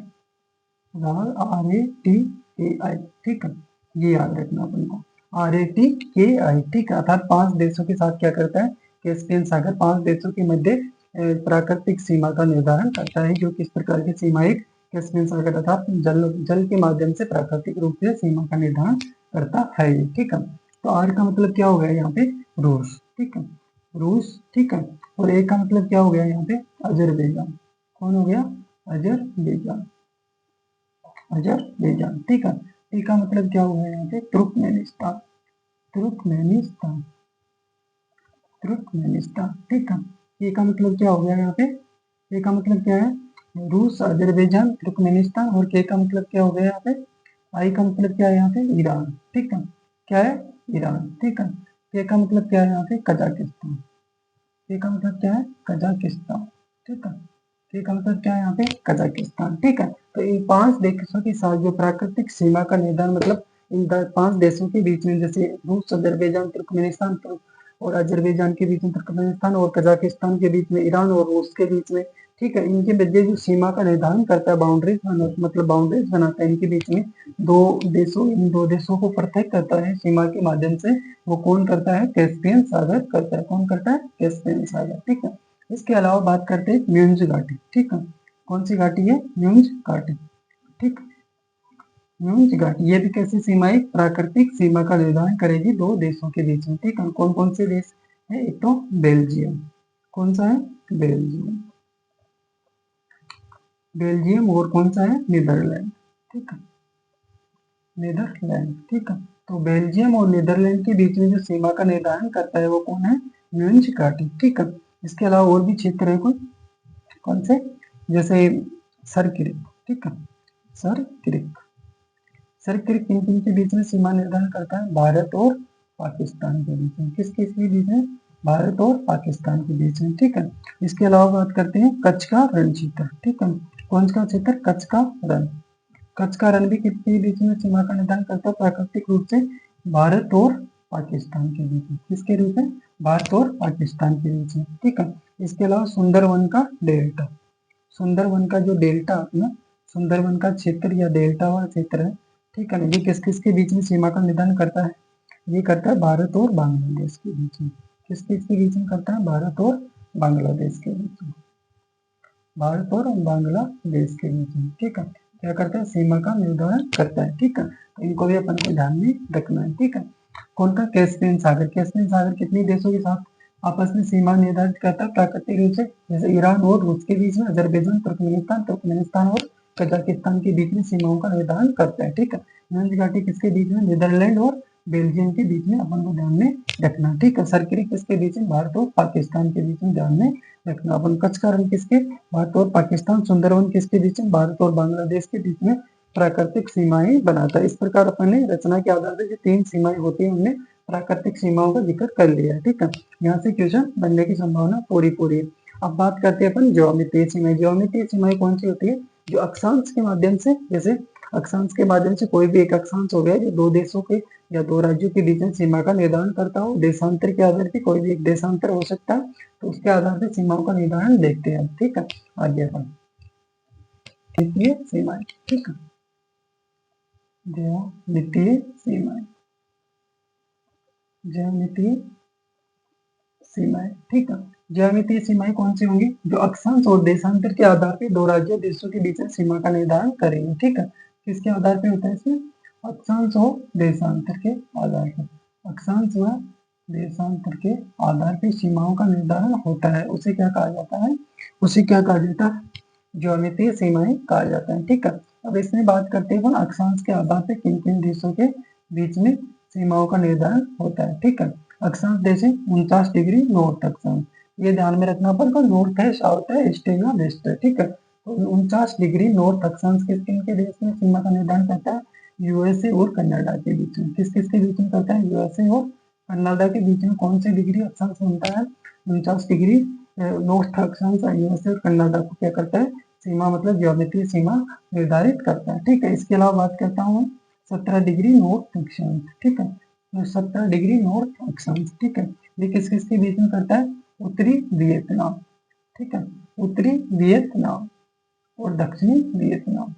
RATAI, ठीक है, ये याद रखना अपन को, RATKI, ठीक है। अर्थात 5 देशों के साथ क्या करता है, कैस्पियन सागर 5 देशों के मध्य प्राकृतिक सीमा का निर्धारण करता है, जो किस प्रकार की सीमा, एक कैस्पियन सागर अर्थात जल के माध्यम से प्राकृतिक रूप से सीमा का निर्धारण करता है, ठीक है। तो आर का मतलब क्या हो गया यहाँ पे, रूस, ठीक है, रूस, ठीक है। और ए का मतलब क्या हो गया यहाँ पे, अजरबैजान, कौन हो गया, अजरबैजान, अजरबैजान, ठीक है। टी का मतलब क्या हुआ है यहाँ पे, तुर्कमेनिस्तान, तुर्कमेनिस्तान, तुर्कमेनिस्तान, ठीक है। ये का मतलब क्या हो गया यहाँ पे, ये का मतलब क्या है, रूस, अजरबैजान, तुर्कमेनिस्तान, और के का मतलब क्या हो गया यहाँ पे, आई का मतलब क्या है यहाँ पे, ईरान, ठीक है, क्या है, ईरान, ठीक है। के का मतलब क्या है यहाँ पे, कजाकिस्तान, के का मतलब क्या है, कजाकिस्तान, ठीक है। के का मतलब क्या है यहाँ पे, कजाकिस्तान, ठीक है। तो इन 5 देशों के साथ जो प्राकृतिक सीमा का निर्धारण, मतलब इन 5 देशों के बीच में, जैसे रूस, अजरबैजान, तुर्कमेनिस्तान और अजरबैजान के बीच में तुर्कमेनिस्तान, और कजाकिस्तान के बीच में ईरान, और रूस के बीच में, ठीक है, इनके मध्य जो सीमा का निर्धारण करता है, बाउंड्रीज मतलब बाउंड्रीज बनाता है इनके बीच में, इन दो देशों को पृथक करता है सीमा के माध्यम से, वो कौन करता है, कैस्पियन सागर करता है, कौन करता है, कैस्पियन सागर, ठीक है। इसके अलावा बात करते हैं म्यूंज घाटी, ठीक है। कौन सी घाटी है, म्यूंज घाटी, ठीक, म्यूंज घाटी, ये भी कैसी सीमा है, प्राकृतिक सीमा का निर्धारण करेगी 2 देशों के बीच में, ठीक है। कौन कौन से देश है, एक तो बेल्जियम, कौन सा है, बेल्जियम, बेल्जियम, और कौन सा है, नीदरलैंड, ठीक है, नीदरलैंड, ठीक है। तो बेल्जियम और नीदरलैंड के बीच में जो सीमा का निर्धारण करता है वो कौन है, म्यूंज घाटी, ठीक है। इसके अलावा और भी क्षेत्र है कोई, कौन से, जैसे सर क्रिक, ठीक है, सर क्रिक, सर क्रिक किन किन के बीच में सीमा निर्धारण करता है? भारत और पाकिस्तान के बीच में। किस किस के बीच में? भारत और पाकिस्तान के बीच में, ठीक है। इसके अलावा बात करते हैं कच्छ का रण क्षेत्र, ठीक है, कौन सा क्षेत्र? कच्छ का रण। कच्छ का रण भी किसके बीच में सीमा का निर्धारण करता है? प्राकृतिक रूप से भारत और पाकिस्तान के बीच में। किसके रूप में? भारत और पाकिस्तान के बीच में, ठीक है। इसके अलावा सुंदरवन का डेल्टा, सुंदरवन का जो डेल्टा अपना सुंदरवन का क्षेत्र या डेल्टा वाला क्षेत्र है, ठीक है ना, ये किस किस के बीच में सीमा का निर्धारण करता है? ये करता है भारत और बांग्लादेश के बीच में। किस किस के बीच में करता है? भारत और बांग्लादेश के बीच में, भारत और बांग्लादेश के बीच में, ठीक है। क्या करता है? सीमा का निर्धारण करता है, ठीक है। तो इनको भी अपन को ध्यान में रखना है, ठीक है। कौन सा? कैस्पियन सागर। कैस्पियन सागर कितने देशों के साथ आपस में सीमा निर्धारित करता है प्राकृतिक रूप से? जैसे ईरान और रूस के बीच में, अजरबैजान, तुर्कमेनिस्तान और कजाकिस्तान के बीच में सीमाओं का निर्धारण करता है, ठीक है। नंज घाटी किसके बीच में? नीदरलैंड और बेल्जियम के बीच में अपन को ध्यान में रखना, ठीक है। सरकरी किसके बीच में? भारत और पाकिस्तान के बीच में ध्यान में रखना। अपन कच्छ का रण किसके? भारत और पाकिस्तान। सुंदरवन किसके बीच में? भारत और बांग्लादेश के बीच में प्राकृतिक सीमाएं बनाता है। इस प्रकार अपन ने रचना के आधार पर जो 3 सीमाएं होती है उनमें प्राकृतिक सीमाओं का जिक्र कर लिया है, ठीक है। यहाँ से क्वेश्चन बनने की संभावना पूरी है। अब बात करते हैं अपन ज्यामितीय सीमाएं। ज्यामितीय सीमाएं कौन सी होती है? जो अक्षांश के माध्यम से, जैसे अक्षांश के माध्यम से कोई भी एक अक्षांश हो गया जो 2 देशों के या 2 राज्यों के बीच में सीमा का निर्धारण करता हो। देशांतर के आधार पर कोई भी एक देशांतर हो सकता है, तो उसके आधार पर सीमाओं का निर्धारण देखते हैं, ठीक है। आगे अपन ज्यामितीय सीमाएं, ठीक है, ज्यामितीय सीमाएं, ज्यामितीय सीमाएं, ठीक है। ज्यामितीय सीमाएं कौन सी होंगी? जो अक्षांश और देशांतर के आधार पर 2 राज्यों देशों के बीच में सीमा का निर्धारण करेंगे, ठीक है। किसके आधार पर होता है इसमें? अक्षांश और देशांतर के आधार पर, अक्षांश व देशांतर के आधार पर सीमाओं का निर्धारण होता है। उसे क्या कहा जाता है? उसे क्या कहा जाता है? ज्यामितीय सीमाएं कहा जाता है, ठीक है। अब इसमें बात करते हैं अक्षांश के आधार पर किन किन देशों के बीच में सीमाओं का निर्धारण होता है, ठीक है। अक्षांश जैसे 49 डिग्री नॉर्थ अक्षांश, ये ध्यान में रखना पड़ेगा, नॉर्थ है, साउथ है, ईस्ट है या वेस्ट है, ठीक है। तो 49 डिग्री नॉर्थ अक्षांश किस किन के देश में सीमा का निर्धारण करता है? यूएसए और कनाडा के बीच में। किस किस के बीच में करता है? यूएसए और कनाडा के बीच में कौन सी डिग्री अक्षांश बनता है? 49 डिग्री नॉर्थ अक्षांश यूएसए और कनाडा को क्या करता है? सीमा मतलब ज्यामितीय सीमा निर्धारित करता है, ठीक है। इसके अलावा बात करता हूँ 17 डिग्री नॉर्थ अक्षांश, ठीक है, 17 डिग्री नॉर्थ अक्षांश, ठीक है। ये किस किस के बीच में करता है? उत्तरी वियतनाम, ठीक है, उत्तरी वियतनाम और दक्षिणी वियतनाम,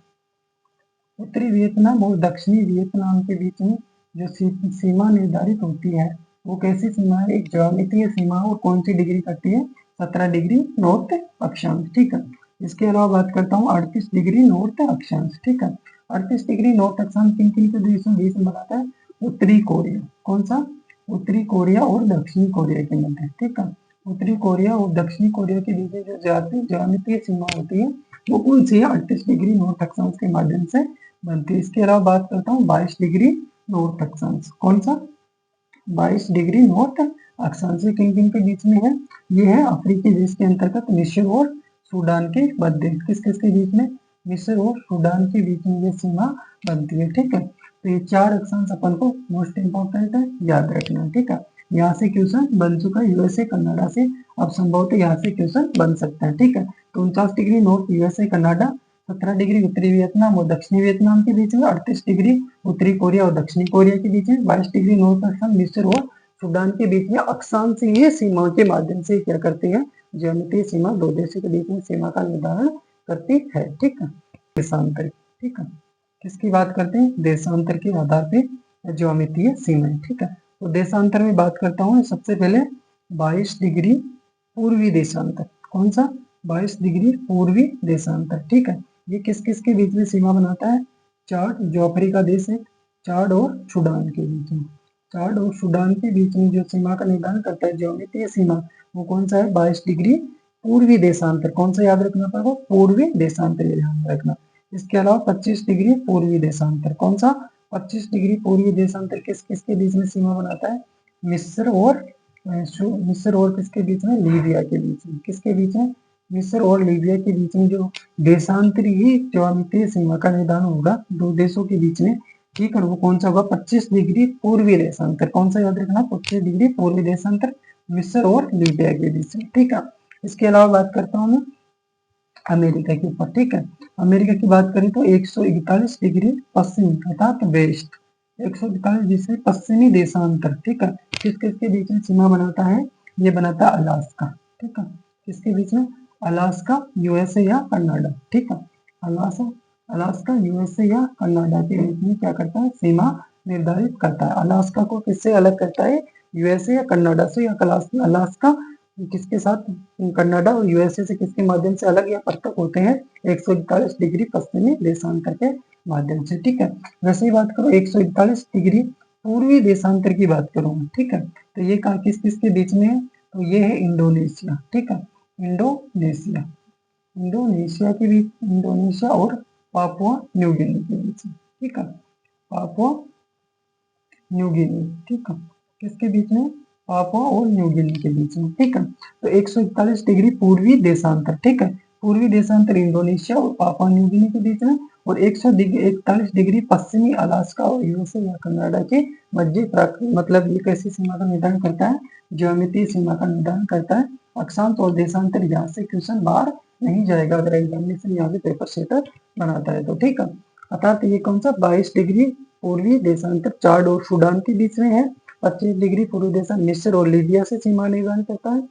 उत्तरी वियतनाम और दक्षिणी वियतनाम के बीच में जो सीमा निर्धारित होती है वो कैसी सीमा है? एक ज्यामितीय सीमा और कौन सी डिग्री करती है? 17 डिग्री नॉर्थ अक्षांश, ठीक है। इसके अलावा बात करता हूँ 38 डिग्री नॉर्थ अक्षांश, ठीक है। 38 डिग्री नॉर्थ अक्षांश किन किन के देशों बीच में बनाता है? उत्तरी कोरिया, कौन सा? उत्तरी कोरिया और दक्षिणी कोरिया के मध्य, ठीक है। उत्तरी कोरिया और दक्षिणी कोरिया के बीच जो ज्यामितीय सीमा होती है वो कौन सी है? 38 डिग्री नॉर्थ अक्षांश के माध्यम से बनती है। इसके अलावा बात करता हूँ 22 डिग्री नॉर्थ अक्षांश, कौन सा? 22 डिग्री नॉर्थ अक्षांश किन किन के बीच में है? ये है अफ्रीकी देश के अंतर्गत मिस्र और सूडान के मध्य। किस किस के बीच में? मिस्र और सूडान के बीच में ये सीमा बनती है, ठीक है। तो ये 4 अक्षांश अपन को मोस्ट इंपॉर्टेंट है, याद रखना, ठीक है। यहाँ से क्वेश्चन बन चुका है यूएसए कनाडा से, अब संभवतः यहाँ से क्वेश्चन बन सकता है, ठीक है। तो 49 degree north USA Canada, 17 degree उत्तरी वियतनाम और दक्षिणी वियतनाम के बीच में, 38 डिग्री उत्तरी कोरिया और दक्षिणी कोरिया के बीच में, 22 डिग्री नॉर्थ अक्षांश मिस्र और सूडान के बीच में। अक्षांश ये सीमा के माध्यम से क्या करती है? ज्यामितीय सीमा 2 देशों के बीच में सीमा का निर्धारण करती है, ठीक है। देशांतर, ठीक है, किसकी बात करते हैं? देशांतर के आधार पर ज्यामितीय सीमाएं, ठीक है। तो देशांतर में बात करता हूँ सबसे पहले 22 डिग्री पूर्वी देशांतर, कौन सा? 22 डिग्री पूर्वी देशांतर, ठीक है। ये किस किस के बीच में सीमा बनाता है? चाड जो अफ्रीका देश है, चाड और सूडान के बीच में, चाड और सूडान के बीच में जो सीमा का निर्धारण करता है ज्यामितीय सीमा, वो कौन सा है? 22 डिग्री पूर्वी देशांतर, कौन सा याद रखना पड़ेगा? पूर्वी देशांतर, ये ध्यान रखना। इसके अलावा 25 डिग्री पूर्वी देशांतर, कौन सा? 25 डिग्री पूर्वी देशांतर किस किस के बीच में सीमा बनाता है? मिस्र और किसके बीच में? लीबिया के बीच में। किसके बीच में? मिस्र और लीबिया के बीच में जो देशांतरीय ज्यामितीय सीमा का निर्धारण होगा दो देशों के बीच में, ठीक है, वो कौन सा होगा? 25 डिग्री पूर्वी देशांतर। कौन सा याद रखना? 25 डिग्री पूर्वी देशांतर मिस्र और लीबिया के बीच में, ठीक है। इसके अलावा बात करता हूँ मैं अमेरिका के ऊपर, ठीक है। अमेरिका की बात करें तो 141 डिग्री पश्चिम अर्थात वेस्ट, 141 डिग्री पश्चिमी देशांतर, ठीक है। किस किसके बीच में सीमा बनाता है? ये बनाता है अलास्का, ठीक है। किसके बीच में? अलास्का, यूएसए या कनाडा, ठीक है। अलास्का अलास्का यूएसए या कनाडा के बीच में क्या करता है? सीमा निर्धारित करता है। अलास्का को किससे अलग करता है? यूएसए या कनाडा से, या अलास्का किसके साथ? कनाडा और यूएसए से किसके माध्यम से अलग या पृथक होते हैं? 141 डिग्री पश्चिमी देशांतर के माध्यम से, ठीक है। वैसे ही बात करो 141 डिग्री पूर्वी देशांतर की बात करूँ, ठीक है, तो ये कहा किस किस के बीच में है? तो ये है इंडोनेशिया, ठीक है। इंडोनेशिया इंडोनेशिया के बीच, इंडोनेशिया और पापुआ न्यू गिनी के बीच में, ठीक है। पापुआ न्यू गिनी, ठीक है। किसके बीच में? पापुआ और न्यू गिनी के बीच में, ठीक है। तो 141 डिग्री पूर्वी देशांतर, ठीक है, पूर्वी देशांतर इंडोनेशिया और पापुआ न्यू गिनी के बीच में, और 141 डिग्री पश्चिमी अलास्का और यूएसए या कनाडा के मध्य, मतलब ये कैसी सीमा का निर्धारण करता है? ज्यामितीय सीमा का निर्धारण करता है। अक्षांश और देशांतर यहाँ से क्वेश्चन बाहर नहीं जाएगा अगर एग्जामिनेशन यहाँ से पेपर सेटर बनाता है तो, ठीक है। अर्थात ये कौन सा? 22 डिग्री पूर्वी देशांतर चाड और सूडान के बीच में है। 25 डिग्री पूर्वी देशांतर मिस्र और लीबिया से सीमा निर्धारण करता है।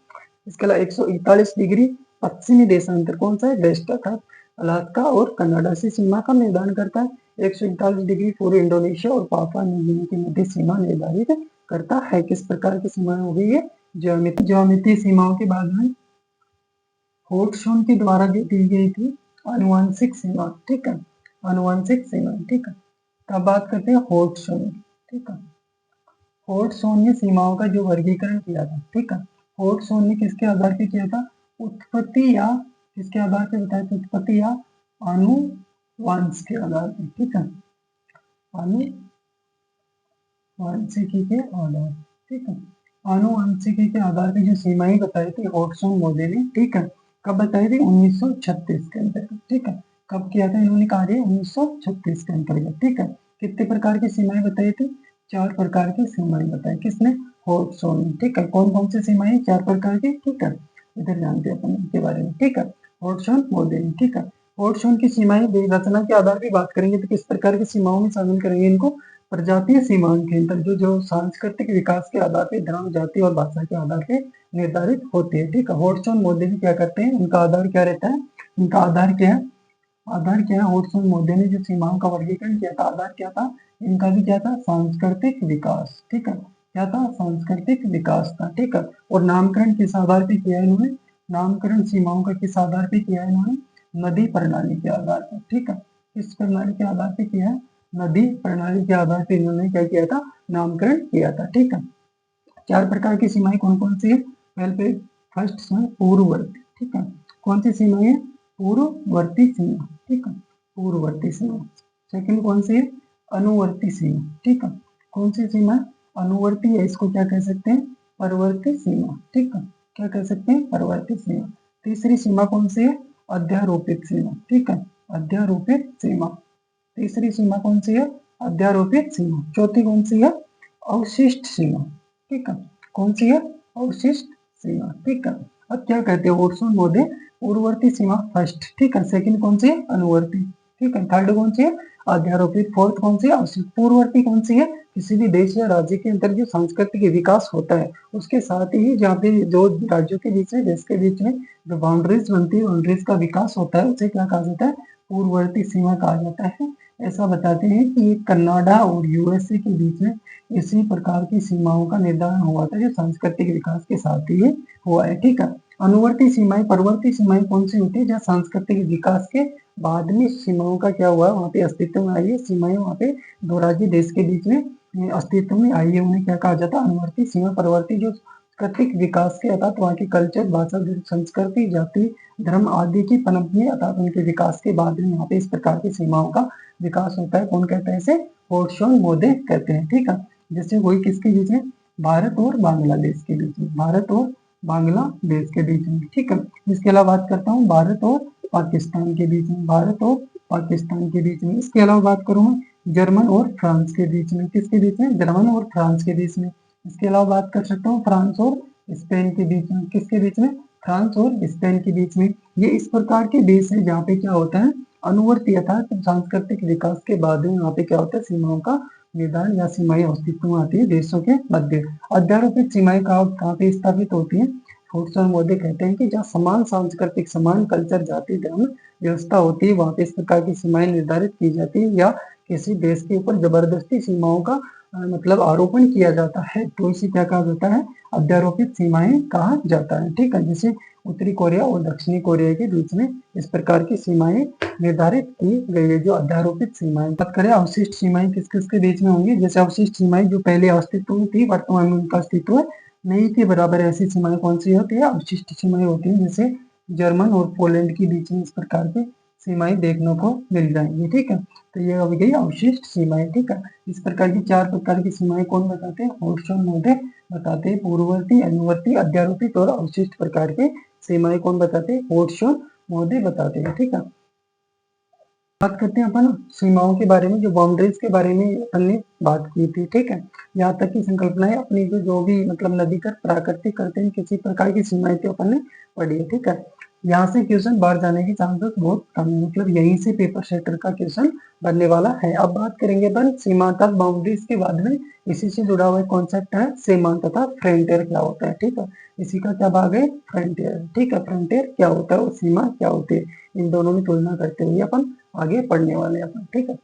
इसके अलावा 141 डिग्री पश्चिमी देशांतर कौन सा है? वेस्ट अर्थात अलास्का और कनाडा से सीमा का निर्धारण करता है। 141 डिग्री पूर्व इंडोनेशिया और पापुआ न्यू गिनी के मध्य सीमा निर्धारित करता है। किस प्रकार की सीमाएं हो गई है? ज्यामितीय सीमाओं के बाद में होटशोन के द्वारा जो दी गई थी आनुवंशिक सीमा, ठीक है, आनुवंशिक सीमा, ठीक है। अब बात करते हैं होटशोन, ठीक है। होटशोन ने सीमाओं का जो वर्गीकरण किया था, ठीक है, होटशोन ने किसके आधार पे किया था? उत्पत्ति या किसके आधार पे बताया था? उत्पत्ति या आनुवंश के आधार पे, ठीक है, आनुवंशिकी के आधार, ठीक है। आनुवंशिकी के आधार पे जो सीमाएं बताई थी होटसोन मोदी ने, ठीक है, कब बताई थी? 1936 के अंतर्गत, ठीक है। कब किया था इन्होंने कार्य? 1936 के अंतर्गत, ठीक है। कितने प्रकार की सीमाएं बताई थी? 4 प्रकार की सीमाएं बताई। किसने? होटसोन ने, ठीक है। कौन कौन सी सीमाएं? 4 प्रकार की, ठीक है। इधर जानते हैं अपन इनके बारे में, ठीक है। होटसोन मोदी ने, ठीक है। होटसोन की सीमाएं रचना के आधार पर बात करेंगे तो किस प्रकार की सीमाओं में शामिल करेंगे इनको? प्रजातीय सीमाओं के अंतर जो सांस्कृतिक विकास के आधार पे धर्म, जाति और भाषा के आधार पे निर्धारित होती है, ठीक है। होटसोन मोदी क्या करते हैं? उनका आधार क्या रहता है? उनका आधार क्या है? आधार क्या है? होटसोन मोदी ने जो सीमाओं का वर्गीकरण किया था, आधार क्या था इनका? भी क्या था? सांस्कृतिक विकास, ठीक है। क्या था? सांस्कृतिक विकास था, ठीक है। और नामकरण किस आधार पे किया है इन्होंने? नामकरण सीमाओं का किस आधार पे किया है इन्होंने? नदी प्रणाली के आधार पर, ठीक है। किस प्रणाली के आधार पे किया है? नदी प्रणाली के आधार पर इन्होंने क्या किया था? नामकरण किया था, ठीक है। 4 प्रकार की सीमाएं कौन कौन सी है? पहले फर्स्ट सीमा पूर्ववर्ती, ठीक है। कौन सी सीमाएं है? पूर्ववर्ती सीमा, ठीक है, पूर्ववर्ती सीमा। सेकंड कौन सी है? अनुवर्ती सीमा, ठीक है। कौन सी सीमा? अनुवर्ती है, इसको क्या कह सकते हैं? परवर्ती सीमा, ठीक है। क्या कह सकते हैं? परवर्ती सीमा। तीसरी सीमा कौन सी है? अध्यारोपित सीमा, ठीक है, अध्यारोपित सीमा। तीसरी सीमा कौन सी है? अध्यारोपित सीमा। चौथी कौन सी है? अवशिष्ट सीमा, ठीक है। कौन सी है? अवशिष्ट सीमा, ठीक है। अब क्या कहते हैं होटसोन मोदी? पूर्ववर्ती सीमा फर्स्ट, ठीक है। सेकंड कौन सी है? अनुवर्ती, ठीक है। थर्ड कौन सी है? अध्यारोपित। फोर्थ कौन सी है? अवशिष्ट। पूर्ववर्ती कौन सी है? किसी भी देश या राज्य के अंदर जो सांस्कृतिक विकास होता है उसके साथ ही जहाँ पे दो राज्यों के बीच में, देश के बीच में जो बाउंड्रीज बनती है, बाउंड्रीज का विकास होता है, उसे क्या कहा जाता है? पूर्ववर्ती सीमा कहा जाता है। ऐसा बताते हैं कि कनाडा और यूएसए के बीच में इसी प्रकार की सीमाओं का निर्धारण हुआ था जो सांस्कृतिक विकास के साथ ही हुआ है, ठीक है। अनुवर्ती सीमाएं, परवर्ती सीमाएं कौन सी होती है? जहाँ सांस्कृतिक विकास के बाद में सीमाओं का क्या हुआ? वहाँ पे अस्तित्व में आई है सीमाएं, वहाँ पे दो राज्य देश के बीच में अस्तित्व में आई है, उन्हें क्या कहा जाता है? अनुवर्ती सीमा। परवर्ती जो सांस्कृतिक विकास के अर्थात वहाँ की कल्चर, भाषा, संस्कृति, जाति, धर्म आदि की पनपने अर्थात उनके विकास के बाद में यहाँ पे इस प्रकार की सीमाओं का विकास होता है। कौन कहते हैं इसे? होटसोन मोदी कहते हैं, ठीक है। जैसे वही किसके बीच में? भारत और बांग्लादेश के बीच में, भारत और बांग्लादेश के बीच में, ठीक है। इसके अलावा बात करता हूँ भारत और पाकिस्तान के बीच में, भारत और पाकिस्तान के बीच में। इसके अलावा बात करूँ मैं जर्मन और फ्रांस के बीच में, किसके बीच में, जर्मन और फ्रांस के बीच में। इसके अलावा बात कर सकता हूँ फ्रांस और स्पेन के बीच में, किसके बीच में, फ्रांस और स्पेन के बीच में। ये इस प्रकार के देश है जहाँ पे क्या होता है, अनुवर्ती अर्थात सांस्कृतिक विकास के बाद में यहाँ पे क्या होता है, सीमाओं का निर्धारण या सीमाएं अस्तित्व में आती है देशों के मध्य। अध्यारोपित सीमाएं कहाँ पे स्थापित होती है, फोर्ट्स और मोदे कहते हैं कि जहाँ समान सांस्कृतिक, समान कल्चर, जाति, धर्म व्यवस्था होती है वहां पे इस प्रकार की सीमाएं निर्धारित की जाती है, या किसी देश के ऊपर जबरदस्ती सीमाओं का मतलब आरोपण किया जाता है तो इसे क्या कहा जाता है, अध्यारोपित सीमाएं कहा जाता है। ठीक है, जैसे उत्तरी कोरिया और दक्षिणी कोरिया के बीच में इस प्रकार की सीमाएं निर्धारित की गई है, जो अध्यारोपित सीमाएं। बात करें अवशिष्ट सीमाएं किस किस के बीच में होंगी, जैसे अवशिष्ट सीमाएं जो पहले अस्तित्व में थी वर्तमान में उनका अस्तित्व नहीं के बराबर ऐसी सीमाएं कौन सी होती है, अवशिष्ट सीमाएं होती है, जैसे जर्मन और पोलैंड के बीच में इस प्रकार की सीमाएं देखने को मिल जाएंगी। ठीक है, तो ये हो गई अवशिष्ट सीमाएं। ठीक है, इस प्रकार की 4 प्रकार की सीमाएं कौन बताते हैं, फोर्ट्स और मोदे बताते हैं। पूर्ववर्ती, अनुवर्ती, अध्यारोपित और अवशिष्ट प्रकार के सीमाएं कौन बताते हैं, फोर्ट्स और मोदे बताते हैं। ठीक है, बात करते हैं अपन सीमाओं के बारे में, जो बाउंड्रीज के बारे में अपन ने बात की थी। ठीक है, यहाँ तक की संकल्पनाएं अपनी जो भी मतलब नदीकर प्राकृतिक करते हैं किसी प्रकार की सीमाएं तो अपन ने पढ़ी है। ठीक है, यहाँ से क्वेश्चन बाहर जाने की चांसेस बहुत कम है, मतलब यहीं से पेपर सेटर का क्वेश्चन बनने वाला है। अब बात करेंगे अपन सीमांतक बाउंड्रीज के बाद में, इसी से जुड़ा हुआ कॉन्सेप्ट है सीमांत तथा फ्रंटियर क्या होता है। ठीक है, इसी का क्या भाग है, फ्रंटियर। ठीक है, फ्रंटियर क्या होता है और सीमा क्या होती है, इन दोनों में तुलना करते हुए अपन आगे पढ़ने वाले अपन। ठीक है,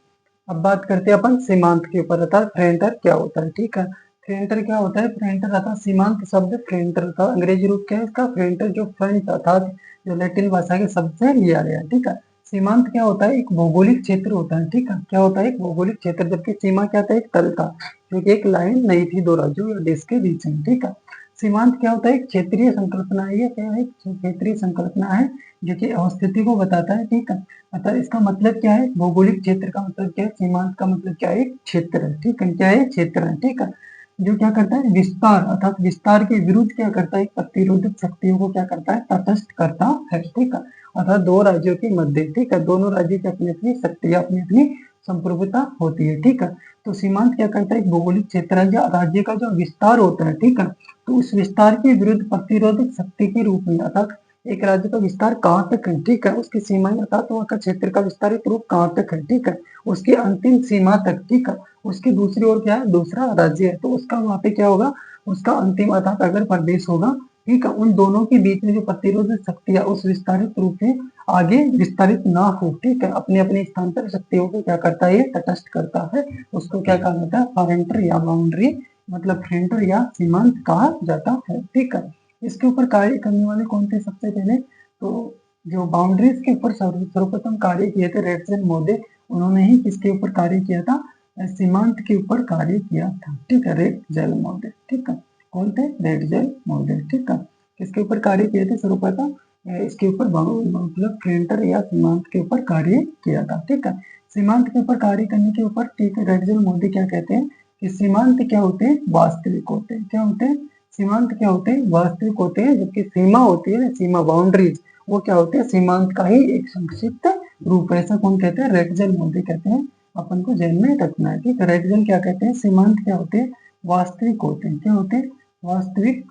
अब बात करते हैं अपन सीमांत के ऊपर, अर्थात फ्रंटियर क्या होता है। ठीक है, फ्रंटियर क्या होता है, फ्रंटियर अर्थात सीमांत शब्द फ्रंटियर का अंग्रेजी रूप क्या है इसका, फ्रंटियर, जो फ्रंट अर्थात जो लैटिन भाषा के शब्द से लिया गया। ठीक है, सीमांत क्या होता है, एक भौगोलिक क्षेत्र होता है। ठीक है, क्या होता है, एक भौगोलिक क्षेत्र, जबकि सीमा क्या था, एक तल था, क्योंकि एक लाइन नहीं थी दो राज्यों या देश के बीच में। ठीक है, सीमांत क्या होता है, एक क्षेत्रीय संकल्पना है, ये क्या है, क्षेत्रीय संकल्पना है जो कि अवस्थिति को बताता है। ठीक है, अतः इसका मतलब क्या है, भौगोलिक क्षेत्र का मतलब क्या है, सीमांत का मतलब क्या है, एक क्षेत्र है। ठीक है, क्या है, क्षेत्र है। ठीक है, जो क्या करता है, विस्तार अर्थात विस्तार के विरुद्ध क्या करता है, प्रतिरोधक शक्तियों को क्या करता है, तटस्थ करता है। ठीक है, अर्थात दो राज्यों के मध्य, ठीक है, दोनों राज्यों की अपनी अपनी शक्तियां, अपनी अपनी संप्रभुता होती है। ठीक है, तो सीमांत क्या करता है, एक भौगोलिक क्षेत्र या राज्य का जो विस्तार होता है। ठीक है, तो उस विस्तार के विरुद्ध प्रतिरोधक शक्ति के रूप में, अर्थात एक राज्य का विस्तार कहाँ तक है, ठीक है, उसकी सीमाएं अर्थात वहाँ का क्षेत्र का विस्तारित रूप कहाँ तक है। ठीक है, उसकी अंतिम सीमा तक। ठीक है, उसकी दूसरी ओर क्या है, दूसरा राज्य है, तो उसका वहाँ पे क्या होगा, उसका अंतिम अर्थात अगर प्रदेश होगा। ठीक है, उन दोनों के बीच में जो प्रतिरोधक शक्ति है उस विस्तारित रूप में आगे विस्तारित ना हो। ठीक है, अपने अपने स्थान पर शक्तियों को क्या करता है, तटस्थ करता है, उसको क्या कहा जाता है, फ्रंटियर या बाउंड्री, मतलब फ्रंटियर या सीमांत कहा जाता है। ठीक है, इसके ऊपर कार्य करने वाले कौन थे, सबसे पहले तो जो बाउंड्रीज के ऊपर सर्वप्रथम कार्य किए थे रेडजन मोदे, उन्होंने ही किसके ऊपर कार्य किया था, सीमांत के ऊपर कार्य किया था। ठीक है, रेड जेल मोदे। ठीक है, कौन थे, रेड जेल मोदे। ठीक है, किसके ऊपर कार्य किए थे सर्वप्रथम, इसके ऊपर मतलब फ्रंटियर या सीमांत के ऊपर कार्य किया था। ठीक है, सीमांत के ऊपर कार्य करने के ऊपर, ठीक है, रेड जेल मोदे क्या कहते हैं कि सीमांत क्या होते हैं, वास्तविक होते हैं। क्या होते हैं, सीमांत क्या होते हैं, वास्तविक होते हैं, जबकि सीमा होती है, सीमा बाउंड्रीज, वो क्या होते हैं, सीमांत का ही एक संक्षिप्त रूप। ऐसा कौन कहते हैं, रेडजल मोदे कहते हैं, अपन को ध्यान में रखना है। ठीक है, रेडजल क्या कहते हैं, सीमांत क्या होते हैं, वास्तविक होते हैं। क्या होते हैं, वास्तविक।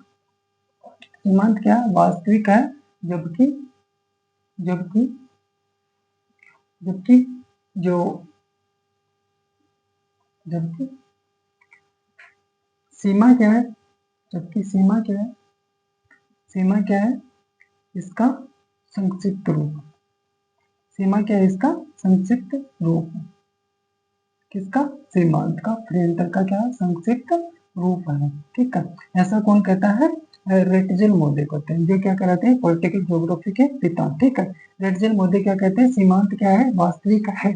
सीमांत क्या वास्तविक है, जबकि जबकि जबकि जो जबकि सीमा क्या है, जबकि सीमा क्या है, सीमा क्या है, इसका संक्षिप्त रूप। सीमा क्या है, इसका संक्षिप्त रूप, किसका, सीमांत का, फ्रंटियर का क्या है, संक्षिप्त रूप है। ठीक है, ऐसा कौन कहता है, रेटजेल मोदे कहते हैं, जो क्या कहते हैं, पॉलिटिकल ज्योग्राफी के पिता। ठीक है, रेटजेल मोदे क्या कहते हैं, सीमांत क्या है, वास्तविक है।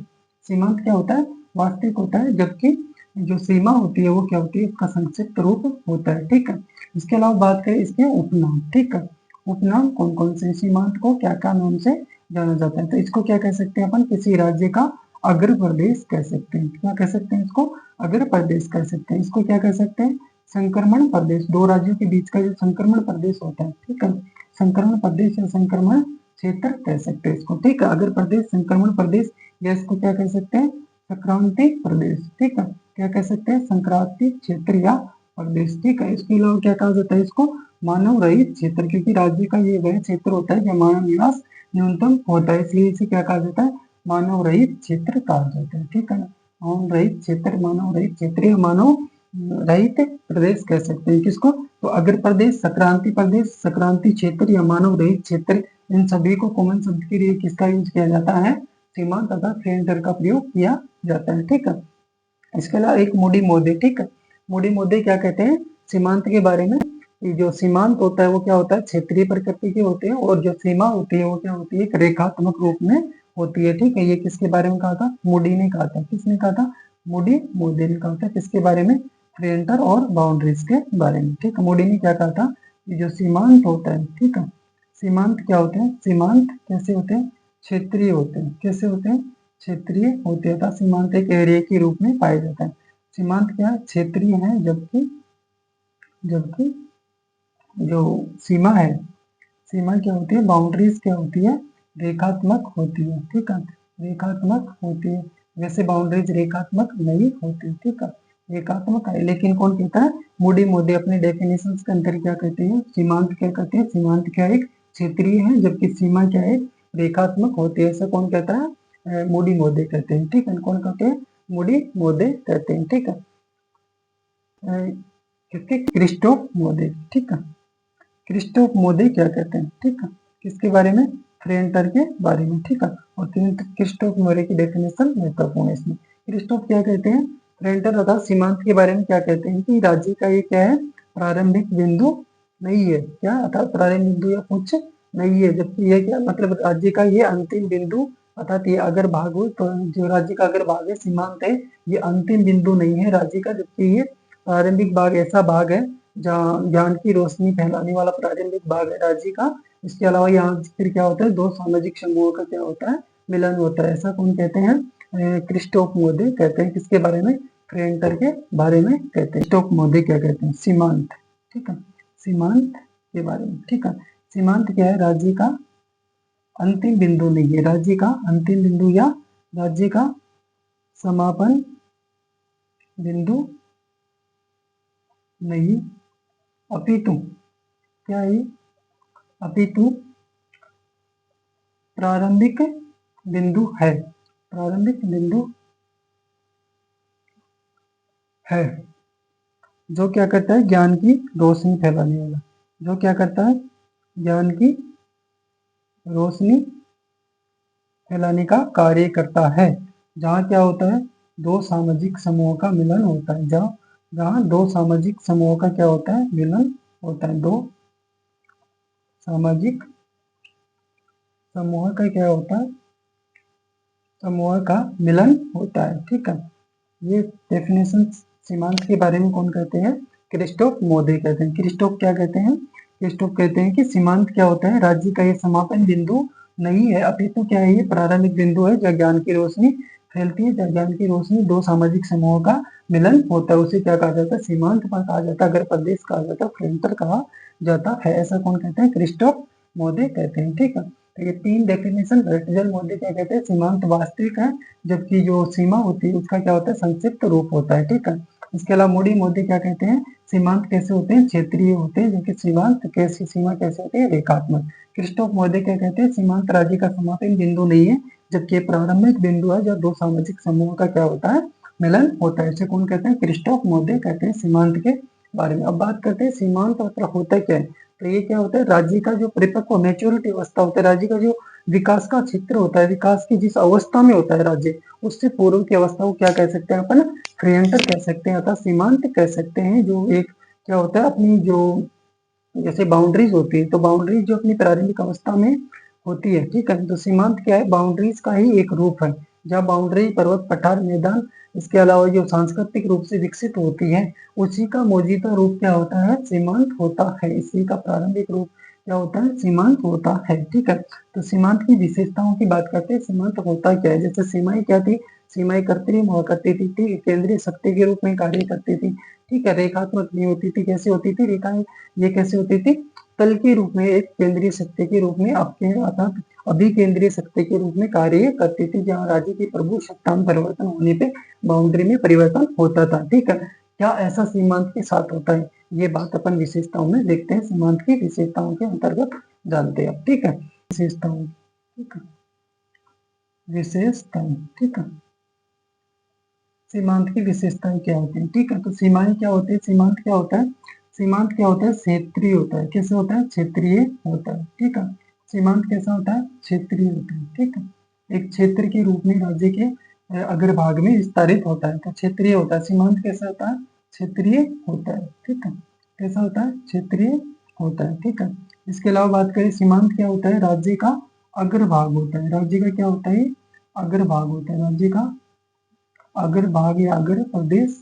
सीमांत क्या होता है, वास्तविक होता है, जबकि जो सीमा होती है वो क्या होती है, उसका संक्षिप्त रूप होता है। ठीक है, इसके अलावा बात करें इसके उपनाम। ठीक है, उपनाम कौन कौन से, सीमांत को क्या क्या नाम से जाना जाता है, तो इसको क्या कह सकते हैं अपन, किसी राज्य का अग्र प्रदेश कह सकते हैं। क्या कह सकते हैं इसको, अग्र प्रदेश कह सकते हैं। इसको क्या कह सकते हैं, संक्रमण प्रदेश, दो राज्यों के बीच का जो संक्रमण प्रदेश होता है, ठीक है, संक्रमण प्रदेश या संक्रमण क्षेत्र कह सकते हैं इसको, ठीक है। अगर प्रदेश संक्रमण प्रदेश या इसको क्या कह सकते हैं, संक्रांति प्रदेश, ठीक है, क्या कह सकते हैं, संक्रांति क्षेत्र या प्रदेश, ठीक है। इसके अलावा क्या कहा जाता है इसको, मानव रहित क्षेत्र, क्योंकि राज्य का ये वह क्षेत्र होता है जहाँ मानव निवास न्यूनतम होता है, इसलिए इसे क्या कहा जाता है, मानव रहित क्षेत्र कहा जाता है, ठीक है ना। मानव रहित क्षेत्र, मानव रहित क्षेत्र या मानव रहित प्रदेश कह सकते हैं किसको, तो अगर प्रदेश, संक्रांति प्रदेश, संक्रांति क्षेत्र या मानव रहित क्षेत्र, इन सभी को कॉमन शब्द के लिए किसका यूज किया जाता है, सीमांत तथा फ्रेंटर का प्रयोग किया जाता है, ठीक है। इसके अलावा एक मोडी मोदे, ठीक है, मोडी मोदे क्या कहते हैं, सीमांत के बारे में, जो सीमांत होता है वो क्या होता है, क्षेत्रीय प्रकृति के होते हैं, और जो सीमा होती है वो क्या होती है, एक रेखात्मक रूप में होती है, ठीक है। ये किसके बारे में कहा था, मोडी ने कहा था, किसने कहा था, मोडी मोदे ने कहा था, किसके बारे में, फ्रेंटर और बाउंड्रीज के बारे में, ठीक है। मोडी ने क्या कहा था, जो सीमांत होता है, ठीक है, सीमांत क्या होते हैं, सीमांत कैसे होते हैं, क्षेत्रीय होते हैं, कैसे होते हैं, क्षेत्रीय होते हैं, सीमांत एक एरिया के रूप में पाया जाता है। सीमांत क्या है, क्षेत्रीय है, जबकि जबकि जो सीमा है, सीमा क्या होती है, बाउंड्रीज क्या होती है, रेखात्मक होती है, ठीक है, रेखात्मक होती है। वैसे बाउंड्रीज रेखात्मक नहीं होती, ठीक है, रेखात्मक है, लेकिन कौन कहता है, मूडी मोदी अपने डेफिनेशन के अंदर क्या कहते हैं, सीमांत क्या कहते हैं, सीमांत क्या एक क्षेत्रीय है, जबकि सीमा क्या है, रेखात्मक होती है, ऐसा कौन कहता है, मूडी मोदे कहते हैं, ठीक है, कौन कहते हैं, मूडी मोदे कहते हैं, ठीक है, किसके, क्रिस्टोफ मोदे, ठीक है, क्रिस्टोफ मोदे क्या कहते हैं, ठीक है, किसके बारे में, फ्रेंटर के बारे में, ठीक है। और क्रिस्टोफ मोदे की डेफिनेशन महत्वपूर्ण है इसमें। क्रिस्टोफ क्या कहते हैं, फ्रेंटर तथा सीमांत के बारे में क्या कहते हैं कि राज्य का ये क्या है, प्रारंभिक बिंदु नहीं है, क्या अर्थात प्रारंभिक बिंदु या कुछ नहीं है, जबकि ये क्या मतलब राज्य का ये अंतिम बिंदु, अर्थात ये अगर भाग हो तो जो राज्य का अगर भाग है, सीमांत है, ये अंतिम बिंदु नहीं है राज्य का, जबकि ये प्रारंभिक भाग ऐसा भाग है जहाँ ज्ञान की रोशनी फैलाने वाला प्रारंभिक भाग है राज्य का। इसके अलावा यहाँ फिर क्या होता है, दो सामाजिक समूहों का क्या होता है, मिलन होता है, ऐसा कौन कहते हैं, क्रिस्टोफ मोदे कहते हैं, किसके बारे में, फ्रेंटर के बारे में कहते हैं। क्रिस्टोफ मोदे क्या कहते हैं, सीमांत, ठीक है, सीमांत के बारे में, ठीक है। सीमांत क्या है, राज्य का अंतिम बिंदु नहीं है, राज्य का अंतिम बिंदु या राज्य का समापन बिंदु नहीं, अपितु क्या है, अपितु प्रारंभिक बिंदु है, प्रारंभिक बिंदु है, जो क्या करता है, ज्ञान की रोशनी फैलाने वाला, जो क्या करता है, ज्ञान की रोशनी फैलाने का कार्य करता है, जहाँ क्या होता है, दो सामाजिक समूहों का मिलन होता है, जहाँ जहाँ दो सामाजिक समूहों का क्या होता है, मिलन होता है, दो सामाजिक समूह का क्या होता है, समूह का मिलन होता है, ठीक है। ये डेफिनेशन सीमांत के बारे में कौन कहते हैं, क्रिस्टोफ मोदे कहते हैं। क्रिस्टोफ क्या कहते हैं, क्रिस्टोफ कहते हैं कि सीमांत क्या होता है, राज्य का ये समापन बिंदु नहीं है, अपितु क्या है, ये प्रारंभिक बिंदु है जहाँ ज्ञान की रोशनी फैलती है, जहाँ ज्ञान की रोशनी दो सामाजिक समूहों का मिलन होता है, उसे क्या कहा जाता है, सीमांत पर कहा जाता है, अगर प्रदेश कहा जाता है, फ्रेंटर कहा जाता है, ऐसा कौन कहते हैं, क्रिस्टोफ मोदे कहते हैं, ठीक है। तो ये तीन डेफिनेशन रेटजल मोदे क्या कहते हैं, सीमांत वास्तविक है, जबकि जो सीमा होती है उसका क्या होता है, संक्षिप्त रूप होता है, ठीक है। इसके अलावा मूडी मोदी क्या कहते हैं, सीमांत कैसे होते हैं, क्षेत्रीय होते हैं, जबकि सीमांत कैसे, सीमा कैसे होती है, रेखात्मक। क्रिस्टोफ मोदे क्या कहते हैं, सीमांत राज्य का समापन बिंदु नहीं है, जबकि प्रारंभिक बिंदु है जब दो सामाजिक समूहों का क्या होता है, मिलन होता है, इसे कौन कहते हैं, क्रिस्टोफ मोदे कहते हैं सीमांत के बारे में। अब बात करते हैं सीमांत मतलब होता क्या है, तो ये क्या होता है, राज्य का जो परिपक्व मैच्योरिटी अवस्था होता है, राज्य का जो विकास का क्षेत्र होता है, विकास की जिस अवस्था में होता है राज्य, उससे पूर्व की अवस्था को क्या कह सकते हैं अपन, फ्रेंटर कह सकते हैं, अर्थात सीमांत कह सकते हैं, जो एक क्या होता है, अपनी जो जैसे बाउंड्रीज होती है, तो बाउंड्रीज जो अपनी प्रारंभिक अवस्था में होती है, ठीक है, तो सीमांत क्या है, बाउंड्रीज का ही एक रूप है, जहाँ बाउंड्री पर्वत पठार मैदान, इसके अलावा जो सांस्कृतिक रूप से विकसित होती है, उसी का मौजूदा रूप क्या होता है, सीमांत होता है, इसी का प्रारंभिक रूप क्या होता है, सीमांत होता है, ठीक है। तो सीमांत की विशेषताओं की बात करते हैं, सीमांत होता क्या है, जैसे सीमाएं क्या थी, सीमाएं कृत्रिम हुआ करती थी, ठीक है, केंद्रीय शक्ति के रूप में कार्य करती थी, ठीक है, रेखात्मक नहीं होती थी। कैसी होती थी रेखाएं? ये कैसे होती थी? तल के रूप में, एक केंद्रीय शक्ति के रूप में, आपके अर्थात अभिकेंद्रीय शक्ति के रूप में कार्य करती थी, जहाँ राज्य की प्रभु सत्ता में परिवर्तन होने पे बाउंड्री में परिवर्तन होता था, ठीक है। क्या ऐसा सीमांत के साथ होता है? ये बात अपन विशेषताओं में देखते हैं, सीमांत की विशेषताओं के अंतर्गत जानते हैं, ठीक है। विशेषताओं, ठीक है, विशेषताएं, ठीक है, सीमांत की विशेषताएं क्या होती है, ठीक है। तो सीमाएं क्या होती है? सीमांत क्या होता है? सीमांत क्या होता है? क्षेत्रीय होता है। कैसे होता है? क्षेत्रीय होता है, ठीक है। सीमांत कैसा होता है? क्षेत्रीय होता है, ठीक है। एक क्षेत्र के रूप में राज्य के अग्रभाग में विस्तारित होता है, तो क्षेत्रीय होता है। सीमांत कैसा होता है? क्षेत्रीय होता है, ठीक है। कैसा होता है? क्षेत्रीय होता है, ठीक है। इसके अलावा बात करें, सीमांत क्या होता है? राज्य का अग्रभाग होता है। राज्य का क्या होता है? अग्रभाग होता है। राज्य का अग्रभाग या अग्र प्रदेश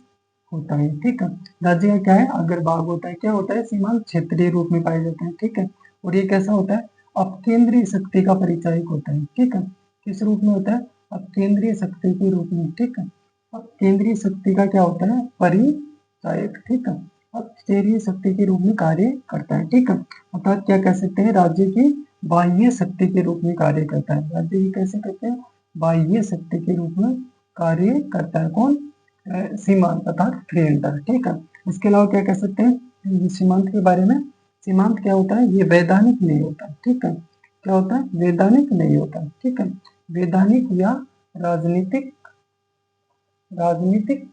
होता है, ठीक है। राज्य का क्या है? अग्रभाग होता है। क्या होता है? सीमांत क्षेत्रीय रूप में पाए जाते हैं, ठीक है। और ये कैसा होता है? अपकेंद्रीय शक्ति का परिचायक होता है, ठीक है। किस रूप में होता है? अपकेंद्रीय शक्ति के रूप में, ठीक है। अपकेंद्रीय शक्ति का क्या होता है? परिचायक, ठीक है। अपकेंद्रीय शक्ति के रूप में कार्य करता है, ठीक है। अर्थात क्या कह सकते हैं? राज्य की बाह्य शक्ति के रूप में कार्य करता है। राज्य की कैसे करते हैं? बाह्य शक्ति के रूप में कार्य करता है। कौन? सीमांत अर्थात प्रियंटर, ठीक है। इसके अलावा क्या कह सकते हैं सीमांत के बारे में? सीमांत क्या होता है? ये वैधानिक नहीं होता, ठीक है। क्या होता है? वैधानिक नहीं होता, ठीक है। वैधानिक या राजनीतिक, राजनीतिक,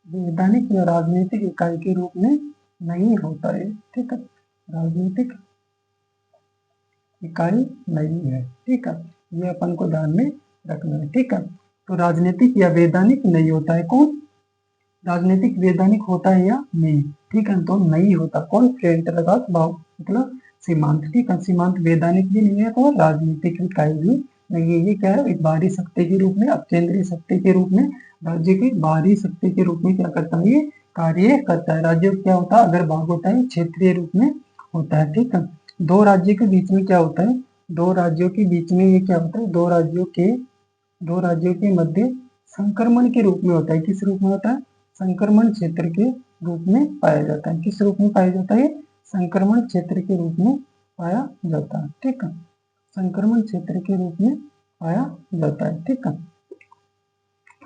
वैधानिक या राजनीतिक इकाई के रूप में नहीं होता है, ठीक है। राजनीतिक इकाई नहीं है, ठीक है। ये अपन को ध्यान में रखना है, ठीक है। तो राजनीतिक या वैधानिक नहीं होता है। कौन? राजनीतिक वैधानिक होता है या नहीं, ठीक है। तो नहीं होता। कौन? प्रियंटर अर्थात मतलब सीमांत, ठीक है। सीमांत वैधानिक भी नहीं है तो राजनीतिक इकाई भी नहीं है। ये क्या है? एक बाहरी शक्ति के रूप में, अपकेंद्रीय शक्ति के रूप में, राज्य की बाहरी शक्ति के रूप में क्या करता है? ये कार्य करता है। राज्य क्या होता है? अगर भाग होता है, क्षेत्रीय रूप में होता है, ठीक है। दो राज्यों के बीच में क्या होता है? दो राज्यों के बीच में ये क्या होता है? दो राज्यों के मध्य संक्रमण के रूप में होता है। किस रूप में होता है? संक्रमण क्षेत्र के रूप में पाया जाता है। किस रूप में पाया जाता है? संक्रमण क्षेत्र के रूप में पाया जाता है, ठीक है। संक्रमण क्षेत्र के रूप में पाया जाता है, ठीक है।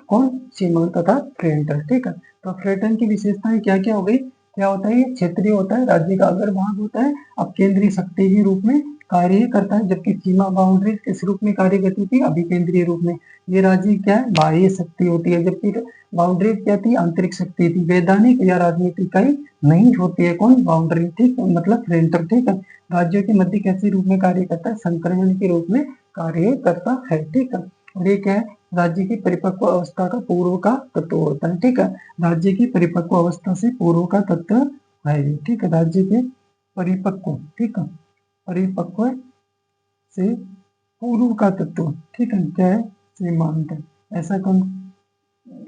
कौन? सीमांत तथा फ्रेंटर, ठीक है। तो फ्रेटन की विशेषताएं क्या क्या हो गई? क्या होता है? ये क्षेत्रीय होता है, राज्य का अग्रभाग होता है, अब केंद्रीय शक्ति के रूप में कार्य करता है, जबकि सीमा बाउंड्री किस रूप में कार्य करती थी? अभिकेंद्रीय रूप में। ये राज्य क्या है? बाह्य शक्ति होती है, जबकि बाउंड्री क्या थी? आंतरिक शक्ति थी। वैधानिक या राजनीतिक इकाई नहीं होती है। कौन? बाउंड्री, ठीक है, मतलब फ्रेंटर, ठीक है। राज्यों के मध्य कैसे रूप में कार्य करता है? संक्रमण के रूप में कार्य करता है, ठीक है। और ये क्या है? राज्य की परिपक्व अवस्था का पूर्व का तत्व होता है, ठीक है। राज्य की परिपक्व अवस्था से पूर्व का तत्व है ये, ठीक है। राज्य के परिपक्व, ठीक है, परिपक्व से पूर्व का तत्व, ठीक है, क्या है? सीमांत है। ऐसा कौन?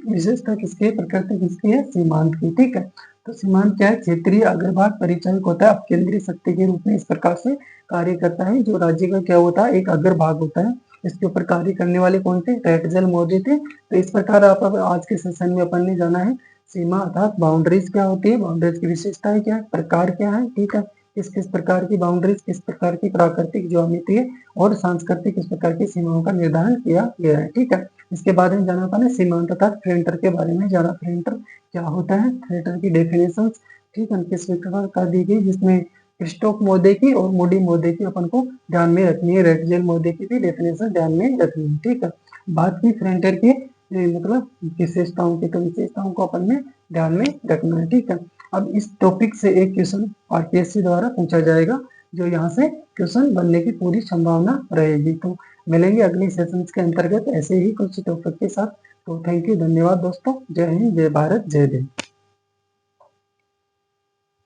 विशेषता किसकी है? प्रकृति किसकी है? सीमांत की, ठीक है। तो सीमांत क्या है? क्षेत्रीय अग्रभाग परिचायक होता है, अपकेंद्रीय शक्ति के रूप में इस प्रकार से कार्य करता है। जो राज्य का क्या होता है? एक अग्रभाग होता है। इसके ऊपर कार्य करने वाले कौन थे? रेटजेल मोदी थे। तो इस प्रकार आप आज के सेशन में अपन ने जाना है सीमा अर्थात बाउंड्रीज क्या होती है, बाउंड्रीज की विशेषताएं क्या है, प्रकार क्या है, ठीक है। किस किस प्रकार की बाउंड्रीज, किस प्रकार की प्राकृतिक ज्यामितीय और सांस्कृतिक किस प्रकार की सीमाओं का निर्धारण किया गया है, ठीक है। इसके बारे में जाना था ना सीमांत अर्थात फ्रेंटर के बारे में जाना। फ्रेंटर क्या होता है? फ्रेंटर की डेफिनेशन, ठीक है, किस प्रकार का दी गई, जिसमें क्रिस्टोफ मोदे की और मूडी मोदे की अपन को ध्यान में रखनी है। रेटजेल मोदे की भी डेफिनेशन ध्यान में रखनी है, ठीक है। बात की फ्रेंटर की मतलब विशेषताओं की, तो विशेषताओं को अपन में ध्यान में रखना है, ठीक है। अब इस टॉपिक से एक क्वेश्चन आरपीएससी द्वारा पूछा जाएगा, जो यहाँ से क्वेश्चन बनने की पूरी संभावना रहेगी। तो मिलेंगे अगले सेशन के अंतर्गत ऐसे ही कुछ टॉपिक के साथ। तो थैंक यू, धन्यवाद दोस्तों। जय हिंद, जय भारत, जय देव।